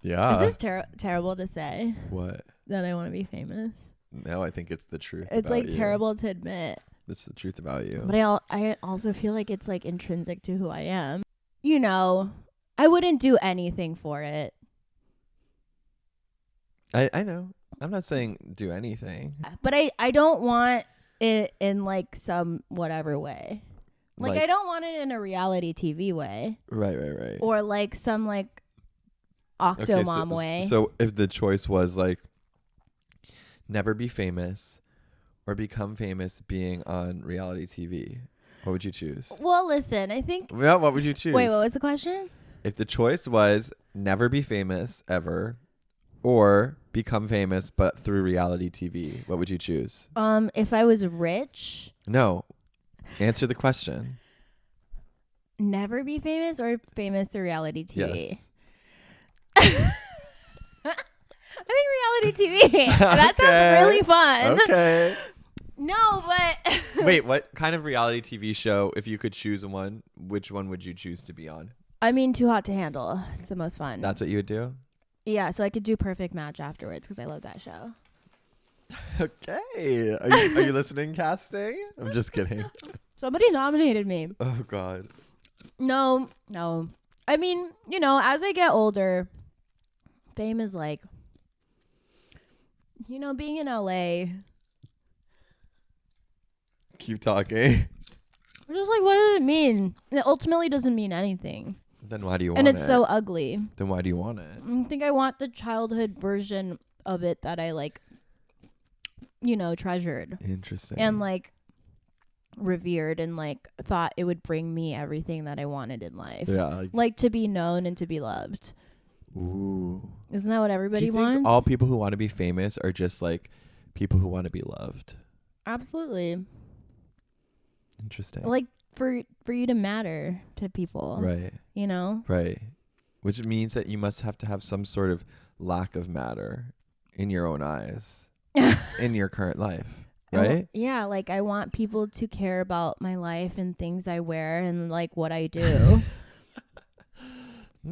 Yeah. Is this terrible to say? What? That I want to be famous? No, I think it's the truth. It's about like you. terrible to admit. That's the truth about you. But I also feel like it's like intrinsic to who I am. You know, I wouldn't do anything for it. I know. I'm not saying do anything. But I don't want it in like some whatever way. Like I don't want it in a reality TV way. Right. Or like some like Octomom way. So if the choice was like never be famous or become famous being on reality TV, what would you choose? Well, listen, I think... Yeah, what would you choose? Wait, what was the question? If the choice was never be famous ever or become famous but through reality TV, what would you choose? If I was rich... No. Answer the question. Never be famous or famous through reality TV? Yes. I think reality TV. That sounds really fun. Okay. No, but... Wait, what kind of reality TV show, if you could choose one, which one would you choose to be on? I mean, Too Hot to Handle. It's the most fun. That's what you would do? Yeah, so I could do Perfect Match afterwards because I love that show. Okay. Are you listening, casting? I'm just kidding. Somebody nominated me. Oh, God. No. I mean, you know, as I get older, fame is like, you know, being in LA... Keep talking. Just like, what does it mean? It ultimately doesn't mean anything. Then why do you want it? And it's so ugly. Then why do you want it? I think I want the childhood version of it that I like, you know, treasured. Interesting. And like revered and like thought it would bring me everything that I wanted in life. Yeah. Like to be known and to be loved. Ooh. Isn't that what everybody Do you wants? think all people who want to be famous are just like people who want to be loved? Absolutely. Interesting. Like for you to matter to people. Right. You know? Right. Which means that you must have to have some sort of lack of matter in your own eyes in your current life. Right? Yeah, like I want people to care about my life and things I wear and like what I do.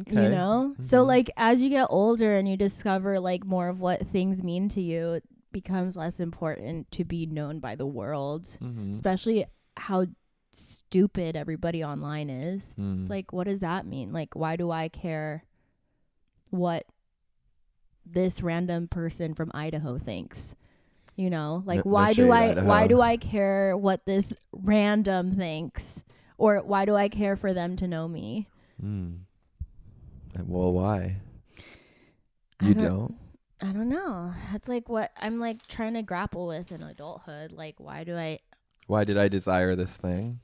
Okay. You know? Mm-hmm. So like as you get older and you discover like more of what things mean to you, it becomes less important to be known by the world. Mm-hmm. Especially how stupid everybody online is. It's like, what does that mean? Like, why do I care what this random person from Idaho thinks? You know, like why do I care what this random thinks, or why do I care for them to know me? Well, why? You don't? I don't know. That's like what I'm like trying to grapple with in adulthood. Like, why did I Desire this thing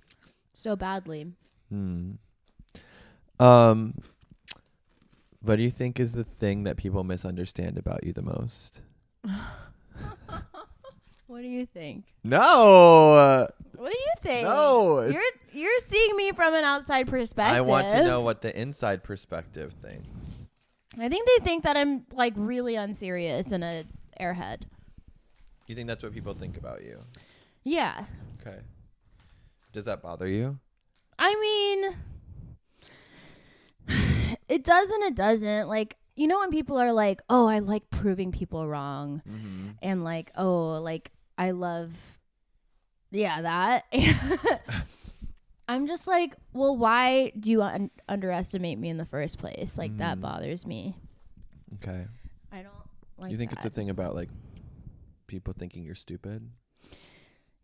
so badly? What do you think is the thing that people misunderstand about you the most? What do you think? No. What do you think? No. You're seeing me from an outside perspective. I want to know what the inside perspective thinks. I think they think that I'm like really unserious and a airhead. You think that's what people think about you? Yeah. Okay. Does that bother you? I mean, it does and it doesn't. Like, you know, when people are like, oh, I like proving people wrong. Mm-hmm. And like, oh, like I love, that. I'm just like, well, why do you underestimate me in the first place? Like that bothers me. Okay. I don't like You think that. it's a thing about like people thinking you're stupid?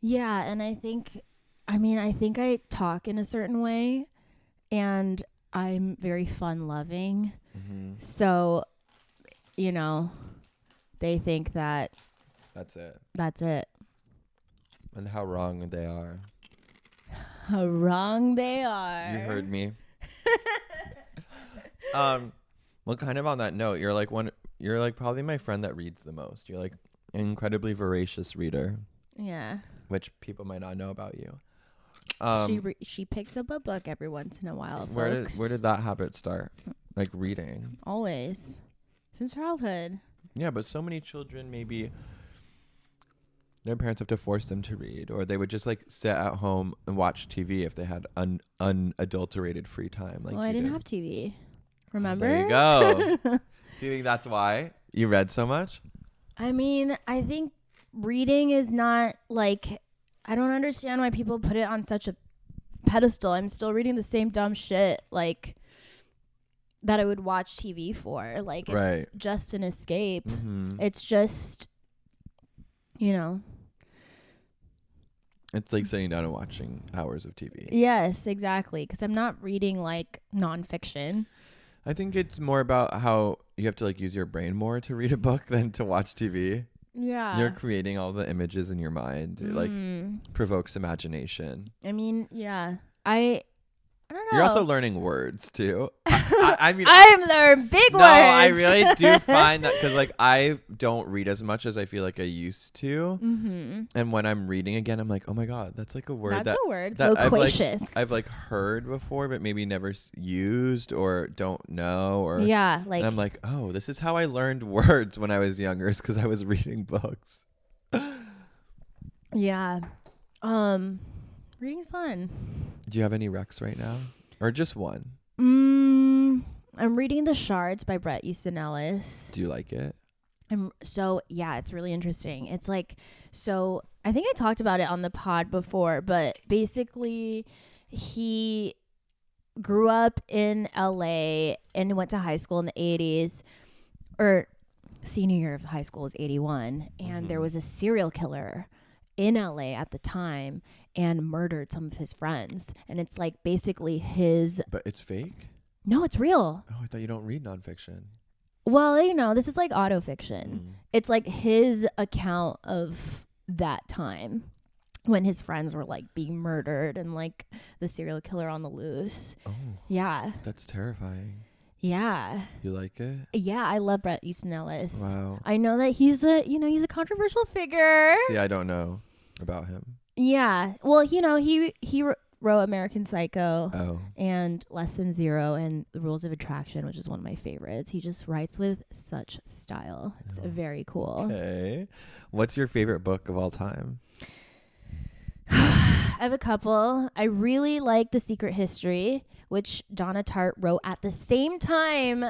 Yeah, and I think I talk in a certain way, and I'm very fun loving. Mm-hmm. So, you know, they think that That's it. that's it. And how wrong they are. How wrong they are. You heard me. Well, kind of on that note, you're like probably my friend that reads the most. You're like an incredibly voracious reader. Yeah. Which people might not know about you. She picks up a book every once in a while. Where Folks. did that habit start? Like reading. Always. Since childhood. Yeah, but so many children maybe their parents have to force them to read, or they would just like sit at home and watch TV if they had unadulterated free time. Like, I didn't have TV. Remember? There you go. Do you think that's why you read so much? I mean, I think reading is not like, I don't understand why people put it on such a pedestal. I'm still reading the same dumb shit like that I would watch TV for. Like, it's just an escape. Mm-hmm. It's just, you know. It's like sitting down and watching hours of TV. Yes, exactly. Because I'm not reading like nonfiction. I think it's more about how you have to like use your brain more to read a book than to watch TV. Yeah. You're creating all the images in your mind. It like provokes imagination. I mean, yeah. I don't know. You're also learning words too. I mean, I'm learning big words. No, I really do find that because like I don't read as much as I feel like I used to. Mm-hmm. And when I'm reading again, I'm like, oh my God, that's like a word. That's a word. That Loquacious. I've like heard before, but maybe never used or don't know. Or yeah, like. And I'm like, oh, this is how I learned words when I was younger, is because I was reading books. Yeah. Reading's fun. Do you have any recs right now, or just one? I'm reading The Shards by Bret Easton Ellis. Do you like it? Yeah, it's really interesting. It's like, so I think I talked about it on the pod before, but basically he grew up in LA and went to high school in the 80s, or senior year of high school was 81. And there was a serial killer in LA at the time and murdered some of his friends. And it's like basically his. But it's fake? No, it's real. Oh, I thought you don't read nonfiction. Well, you know, this is like autofiction. It's like his account of that time when his friends were like being murdered and like the serial killer on the loose. Oh. Yeah. That's terrifying. Yeah. You like it? Yeah, I love Bret Easton Ellis. Wow. I know that he's a controversial figure. See, I don't know about him. Yeah. Well, you know, he wrote American Psycho and Less Than Zero and The Rules of Attraction, which is one of my favorites. He just writes with such style. It's very cool. Okay. What's your favorite book of all time? I have a couple. I really like The Secret History, which Donna Tartt wrote at the same time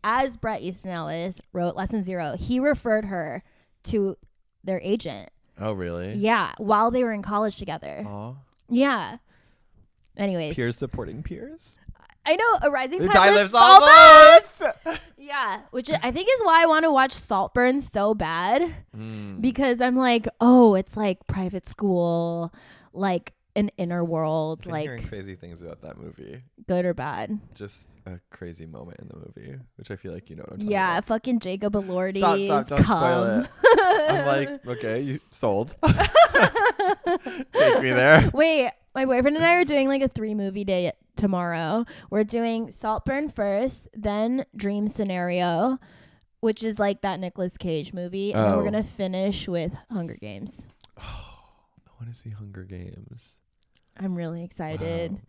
as Bret Easton Ellis wrote Less Than Zero. He referred her to their agent. Oh, really? Yeah, while they were in college together. Aw. Yeah. Anyways. Peers supporting peers? I know, A Rising The Tide Lifts Lifts All All Boats! Yeah, which I think is why I want to watch Saltburn so bad. Because I'm like, oh, it's like private school, like an inner world. I'm like hearing crazy things about that movie. Good or bad? Just a crazy moment in the movie, which I feel like you know what I'm talking Yeah, about. fucking Jacob Elordi. Stop, don't spoil it. I'm like, okay, you sold. Take me there. Wait, My boyfriend and I are doing like a 3-movie day tomorrow. We're doing Saltburn first, then Dream Scenario, which is like that Nicolas Cage movie, and then we're gonna finish with Hunger Games. Oh, I want to see Hunger Games. I'm really excited.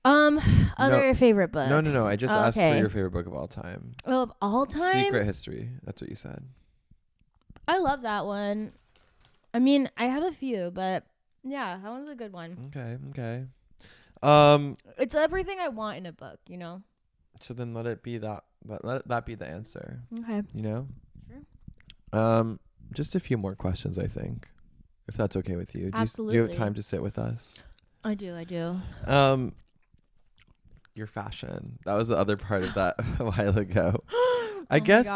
Wow. Other favorite books. No. I just asked for your favorite book of all time. Oh, of all time? Secret History. That's what you said. I love that one. I mean, I have a few, but yeah, that one's a good one. Okay. It's everything I want in a book, you know? So then let it be that, but let that be the answer. Okay. You know? Sure. Just a few more questions, I think, if that's okay with you. Absolutely. Do you have time to sit with us? I do. Your fashion. That was the other part of that a while ago. I guess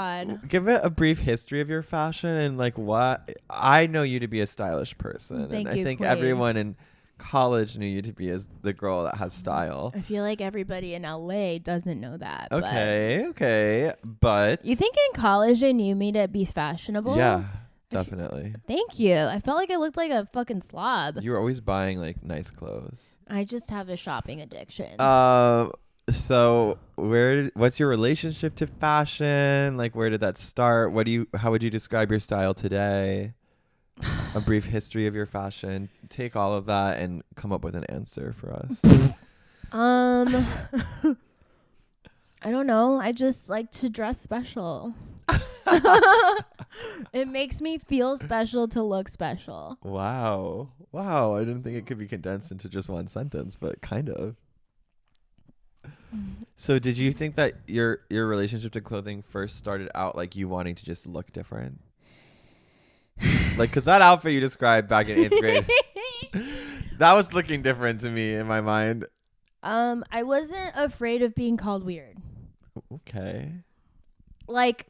give it a brief history of your fashion and like what I know you to be a stylish person. Thank and you, I think Queen. Everyone in college knew you to be as the girl that has style. I feel like everybody in LA doesn't know that. Okay. But you think in college they knew me to be fashionable? Yeah, definitely. Thank you. I felt like I looked like a fucking slob. You were always buying like nice clothes. I just have a shopping addiction. So what's your relationship to fashion? Like, where did that start? How would you describe your style today? A brief history of your fashion. Take all of that and come up with an answer for us. I don't know. I just like to dress special. It makes me feel special to look special. Wow. I didn't think it could be condensed into just one sentence, but kind of. So did you think that your relationship to clothing first started out like you wanting to just look different? Like, because that outfit you described back in 8th grade, that was looking different to me in my mind. I wasn't afraid of being called weird. Okay. Like,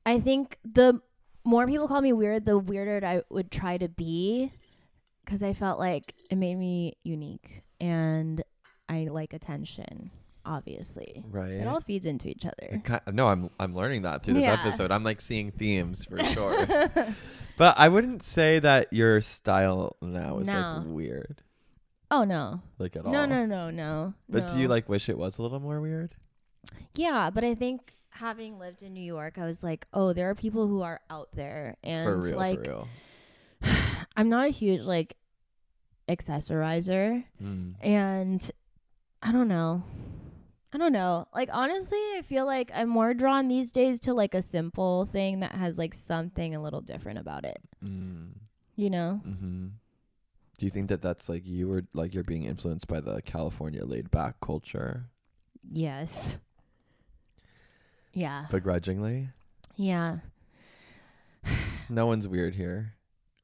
I think the more people call me weird, the weirder I would try to be, because I felt like it made me unique and I like attention. Obviously, right. It all feeds into each other. No, I'm learning that through this episode. I'm like seeing themes for sure. But I wouldn't say that your style now is like weird. Oh no, like at all. No. But do you like wish it was a little more weird? Yeah, but I think having lived in New York, I was like, oh, there are people who are out there, and for real, like, for real. I'm not a huge like accessorizer, and I don't know. Like, honestly, I feel like I'm more drawn these days to like a simple thing that has like something a little different about it. You know? Mm-hmm. Do you think that that's like you, or like you're being influenced by the California laid back culture? Yes. Yeah. Begrudgingly? Yeah. No one's weird here.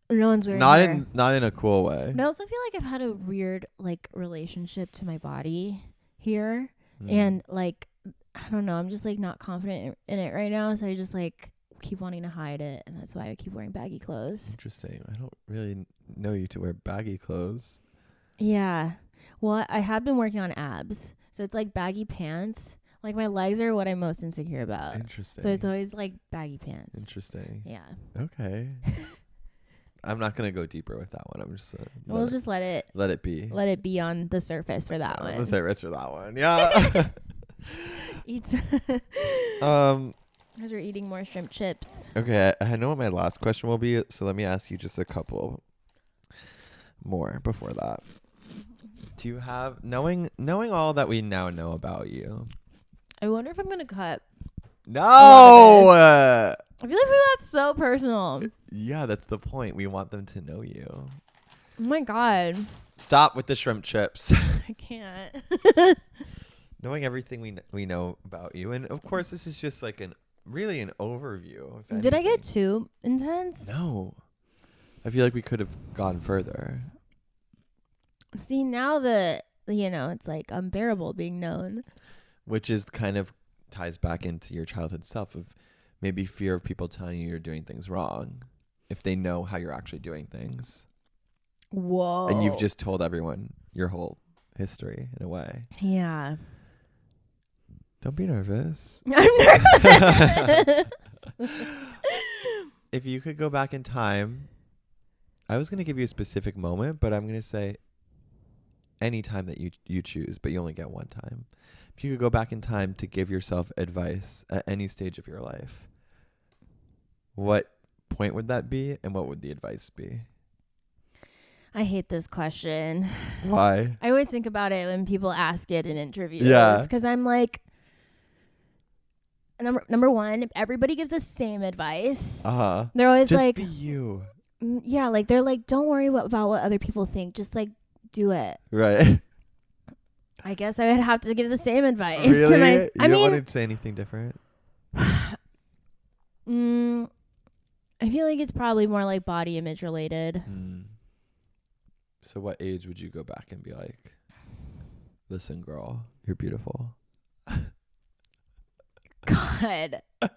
No one's weird. Not in a cool way. But I also feel like I've had a weird like relationship to my body here. And like, I don't know, I'm just like not confident in it right now, so I just like keep wanting to hide it, and that's why I keep wearing baggy clothes. Interesting. I don't really know you to wear baggy clothes. Yeah. Well, I have been working on abs, so it's like baggy pants. Like, my legs are what I'm most insecure about. Interesting. So it's always like baggy pants. Interesting. Yeah. Okay. I'm not gonna go deeper with that one. I'm just we'll just let it be. Let it be on the surface for that one. The surface for that one. Yeah. As we're eating more shrimp chips. Okay, I know what my last question will be, so let me ask you just a couple more before that. Do you have knowing all that we now know about you? I wonder if I'm gonna cut. No. I feel like that's so personal. Yeah, that's the point. We want them to know you. Oh my God. Stop with the shrimp chips. I can't. Knowing everything we know about you, and of course this is just like an overview. Did I get too intense? No. I feel like we could have gone further. See, now that, it's like unbearable being known. Which is kind of ties back into your childhood self of maybe fear of people telling you you're doing things wrong if they know how you're actually doing things. Whoa. And you've just told everyone your whole history in a way. Yeah. Don't be nervous. I'm nervous. If you could go back in time, I was going to give you a specific moment, but I'm going to say any time that you choose, but you only get one time. If you could go back in time to give yourself advice at any stage of your life, what point would that be, and what would the advice be? I hate this question. Why? I always think about it when people ask it in interviews. Yeah. Because I'm like, number one, if everybody gives the same advice, they're always just like, be you. Yeah, like they're like, don't worry about what other people think. Just like do it. Right. I guess I would have to give the same advice Really? to my. You don't want to say anything different? I feel like it's probably more like body image related. So what age would you go back and be like, listen, girl, you're beautiful? God. Oh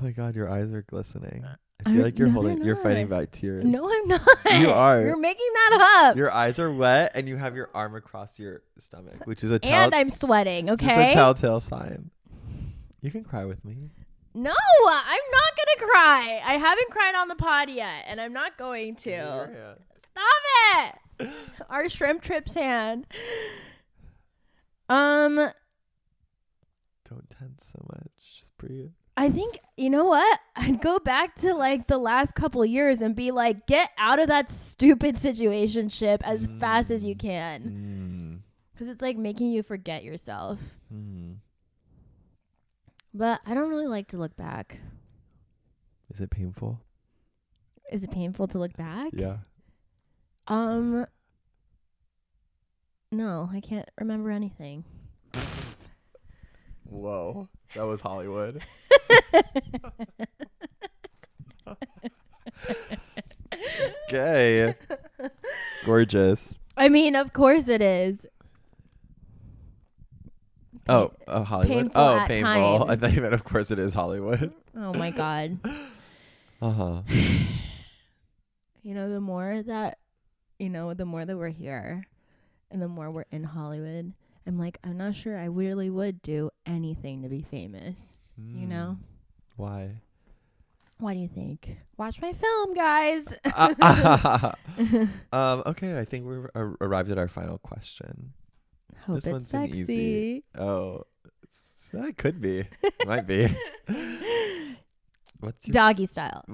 my God, your eyes are glistening. I feel like you're fighting back tears. No, I'm not. You are. You're making that up. Your eyes are wet and you have your arm across your stomach, which is and I'm sweating, okay? Just a telltale sign. You can cry with me. No, I'm not going to cry. I haven't cried on the pod yet, and I'm not going to. Stop it. Our shrimp trips hand. Don't tense so much. Just breathe. I think, you know what? I'd go back to like the last couple years and be like, get out of that stupid situationship as fast as you can. Because it's like making you forget yourself. But I don't really like to look back. Is it painful? Is it painful to look back? Yeah. No, I can't remember anything. Whoa, that was Hollywood. Okay. Gorgeous. I mean, of course it is. Hollywood. Painful at painful. times. I thought you meant, of course it is Hollywood. Oh my God. The more that we're here and the more we're in Hollywood, I'm like, I'm not sure I really would do anything to be famous. You know? Why? Why do you think? Watch my film, guys. Okay, I think we've arrived at our final question. Hope this it's one's sexy. an easy. Oh, it could be. Might be. What's your doggy style?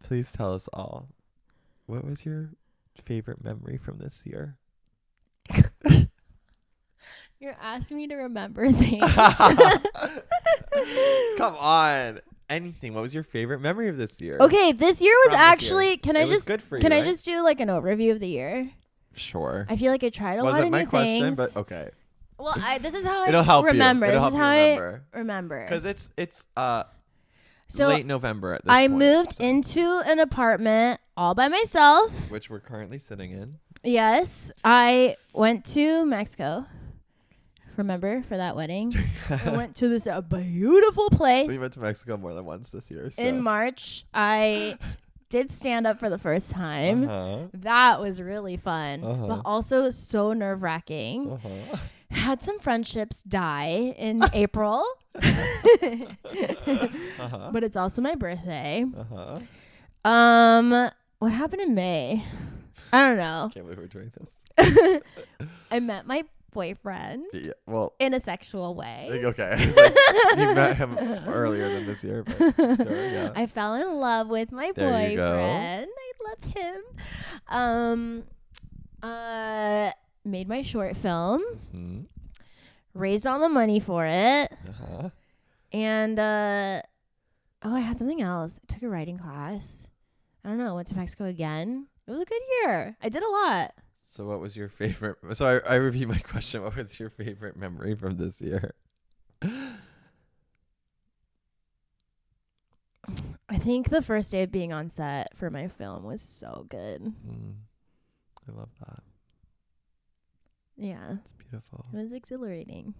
Please tell us all. What was your favorite memory from this year? You're asking me to remember things. Come on. Anything. What was your favorite memory of this year? Okay, this year was actually. Can I just do like an overview of the year? Sure. I feel like I tried a lot of new things. Wasn't my question, but okay. Well, this is how It'll help remember. You. It'll this help is how remember. I remember. Because it's so late November at this I point. moved into an apartment all by myself. Which we're currently sitting in. Yes. I went to Mexico. Remember, for that wedding. I went to this beautiful place. We went to Mexico more than once this year. So. In March, I did stand up for the first time. That was really fun, but also so nerve-wracking. Had some friendships die in April. But it's also my birthday. What happened in May? I don't know. Can't believe we're doing this. I met my boyfriend. Yeah, well, in a sexual way. Okay. Like, you met him earlier than this year, but sure, yeah. I fell in love with my boyfriend. I love him. Made my short film. Raised all the money for it. And I had something else. I took a writing class. I don't know. Went to Mexico again. It was a good year. I did a lot. So what was your favorite? So I repeat my question. What was your favorite memory from this year? I think the first day of being on set for my film was so good. I love that. Yeah. It's beautiful. It was exhilarating.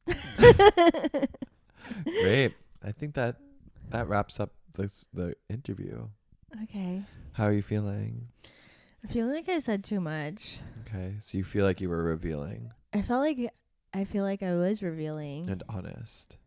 Beautiful. Great. I think that wraps up the interview. Okay. How are you feeling? I feel like I said too much. Okay. So you feel like you were revealing. I feel like I was revealing. And honest.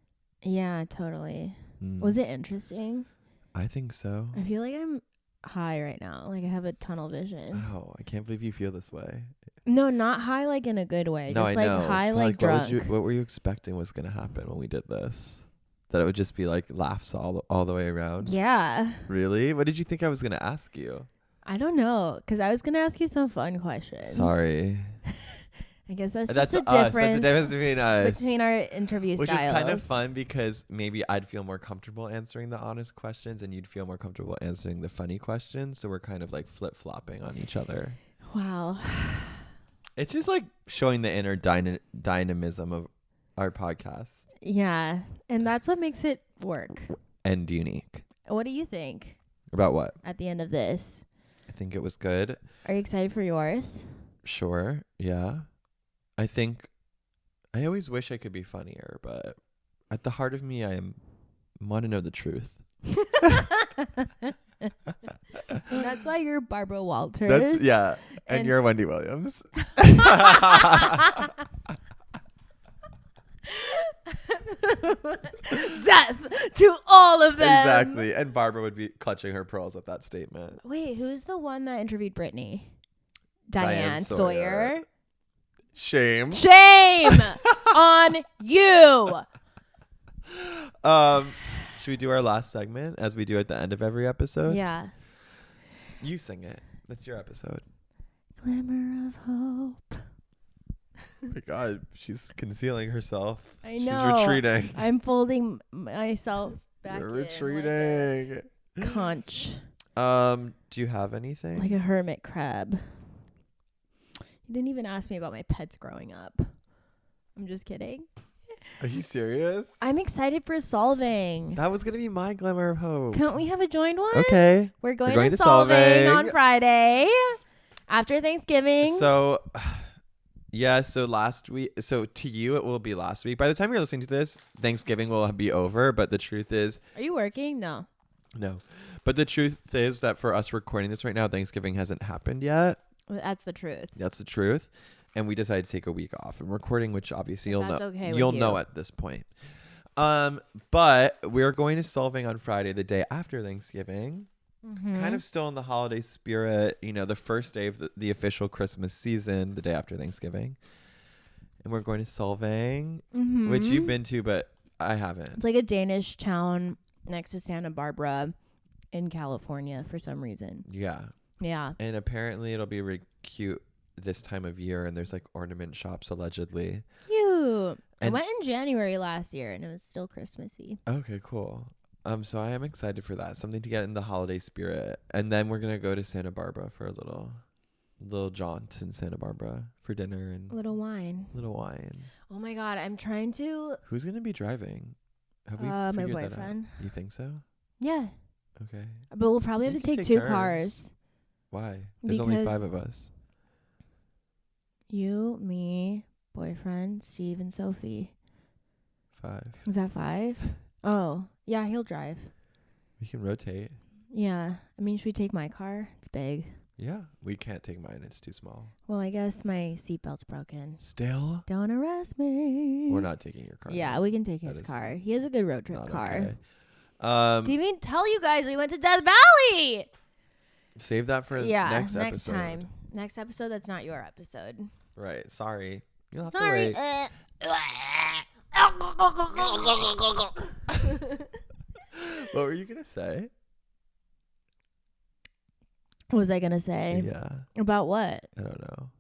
Yeah, totally. Was it interesting? I think so. I feel like I'm high right now. Like I have a tunnel vision. Oh, I can't believe you feel this way. No, not high like in a good way. No, just I like know. high But, like drunk. What were you expecting was going to happen when we did this? That it would just be like laughs all the way around? Yeah. Really? What did you think I was going to ask you? I don't know. Because I was going to ask you some fun questions. Sorry. I guess that's That's just a us. difference. That's the difference between us. Between our interview Which styles. is kind of fun because maybe I'd feel more comfortable answering the honest questions and you'd feel more comfortable answering the funny questions. So we're kind of like flip-flopping on each other. Wow. It's just like showing the inner dynamism of our podcast. Yeah. And that's what makes it work. And unique. What do you think About what? at the end of this? I think it was good. Are you excited for yours? Sure. Yeah. I think I always wish I could be funnier, but at the heart of me, want to know the truth. And that's why you're Barbara Walters. And you're Wendy Williams. Death to all of them. Exactly. And Barbara would be clutching her pearls at that statement. Wait, who's the one that interviewed Britney? Diane Sawyer. Sawyer. Shame. Shame on you. Should we do our last segment as we do at the end of every episode? Yeah. You sing it. That's your episode. Glimmer of hope. Oh my God, she's concealing herself. I know. She's retreating. I'm folding myself back. You're in retreating. like a conch. Do you have anything? Like a hermit crab. You didn't even ask me about my pets growing up. I'm just kidding. Are you serious? I'm excited for solving. That was gonna be my glimmer of hope. Can't we have a joined one? Okay. We're going to solving on Friday after Thanksgiving. So, yeah. So last week. So to you, it will be last week. By the time you're listening to this, Thanksgiving will be over. But the truth is, Are you working? No. No. But the truth is that for us recording this right now, Thanksgiving hasn't happened yet. Well, that's the truth. That's the truth. And we decided to take a week off and recording, which obviously you'll know. Okay with you'll you. know at this point. But we're going to solving on Friday, the day after Thanksgiving. Mm-hmm. Kind of still in the holiday spirit, the first day of the official Christmas season, the day after Thanksgiving. And we're going to solving, Mm-hmm. which you've been to, but I haven't. It's like a Danish town next to Santa Barbara in California for some reason. Yeah. Yeah. And apparently it'll be really cute this time of year, and there's like ornament shops allegedly. Cute. I And- went in January last year and it was still Christmassy. Okay, cool. So I am excited for that. Something to get in the holiday spirit. And then we're gonna go to Santa Barbara for a little jaunt in Santa Barbara for dinner and Little wine. Oh my God, I'm trying to. Who's gonna be driving? Have we My figured that out? boyfriend. You think so? Yeah, Okay. but we'll probably have We to can take take two turns. cars. Why? There's only Because- 5 of us. You, me, boyfriend, Steve, and Sophie. 5. Is that 5? Oh, yeah, he'll drive. We can rotate. Yeah, I mean, should we take my car? It's big. Yeah. We can't take mine. It's too small. Well, I guess my seatbelt's broken. Still? Don't arrest me. We're not taking your car. Yeah, we can take That his is car. He has a good road trip Not car. okay. Didn't even tell you guys we went to Death Valley. Save that for Next episode. time. Next episode, that's not your episode. Right. Sorry. You'll have Sorry. to wait. What were you going to say? What was I going to say? Yeah. About what? I don't know.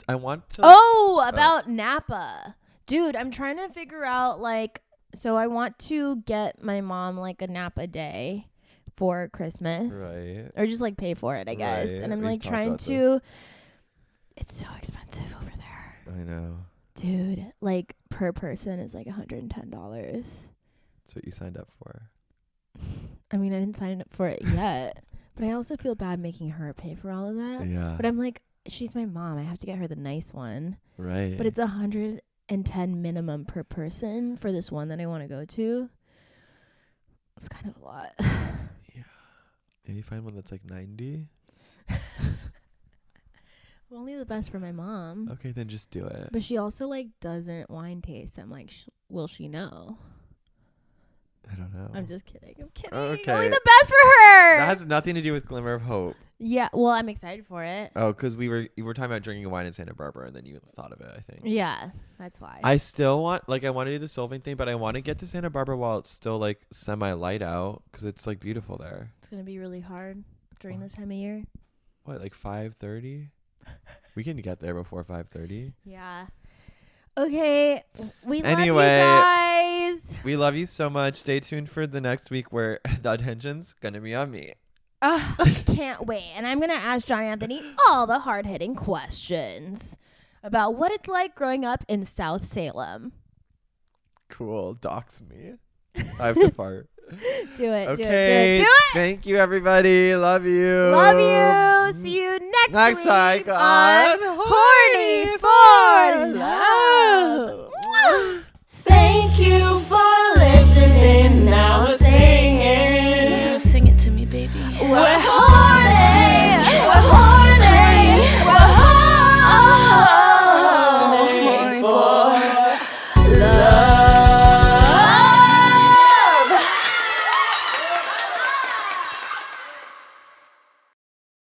I want to. About Napa. Dude, I'm trying to figure out, so I want to get my mom, a Napa day for Christmas. Right. Or just, pay for it, I guess. Right. And I'm, We've talked trying about to... this. It's so expensive over there. I know. Dude, per person is, $110. That's what you signed up for. I mean, I didn't sign up for it yet. But I also feel bad making her pay for all of that. Yeah. But I'm she's my mom. I have to get her the nice one. Right. But it's $110 minimum per person for this one that I want to go to. It's kind of a lot. Yeah. Maybe find one that's 90. Only the best for my mom. Okay, then just do it. But she also doesn't wine taste. I'm will she know? I don't know. I'm just kidding. I'm kidding. Okay. Only the best for her. That has nothing to do with Glimmer of Hope. Yeah. Well, I'm excited for it. Oh, because you were talking about drinking wine in Santa Barbara, and then you thought of it, I think. Yeah, that's why. I still want, I want to do the solving thing, but I want to get to Santa Barbara while it's still, like, semi-light out, because it's, like, beautiful there. It's going to be really hard during this time of year. What, like 5:30? We can get there before 5:30. Yeah. Okay. We love Anyway, you guys. We love you so much. Stay tuned for the next week where the attention's going to be on me. Can't wait. And I'm going to ask John Anthony all the hard-hitting questions about what it's like growing up in South Salem. Cool. Dox me. I have to fart. Do it. Okay. Do it. Thank you, everybody. Love you. Love you. See you next week on Horny for Love.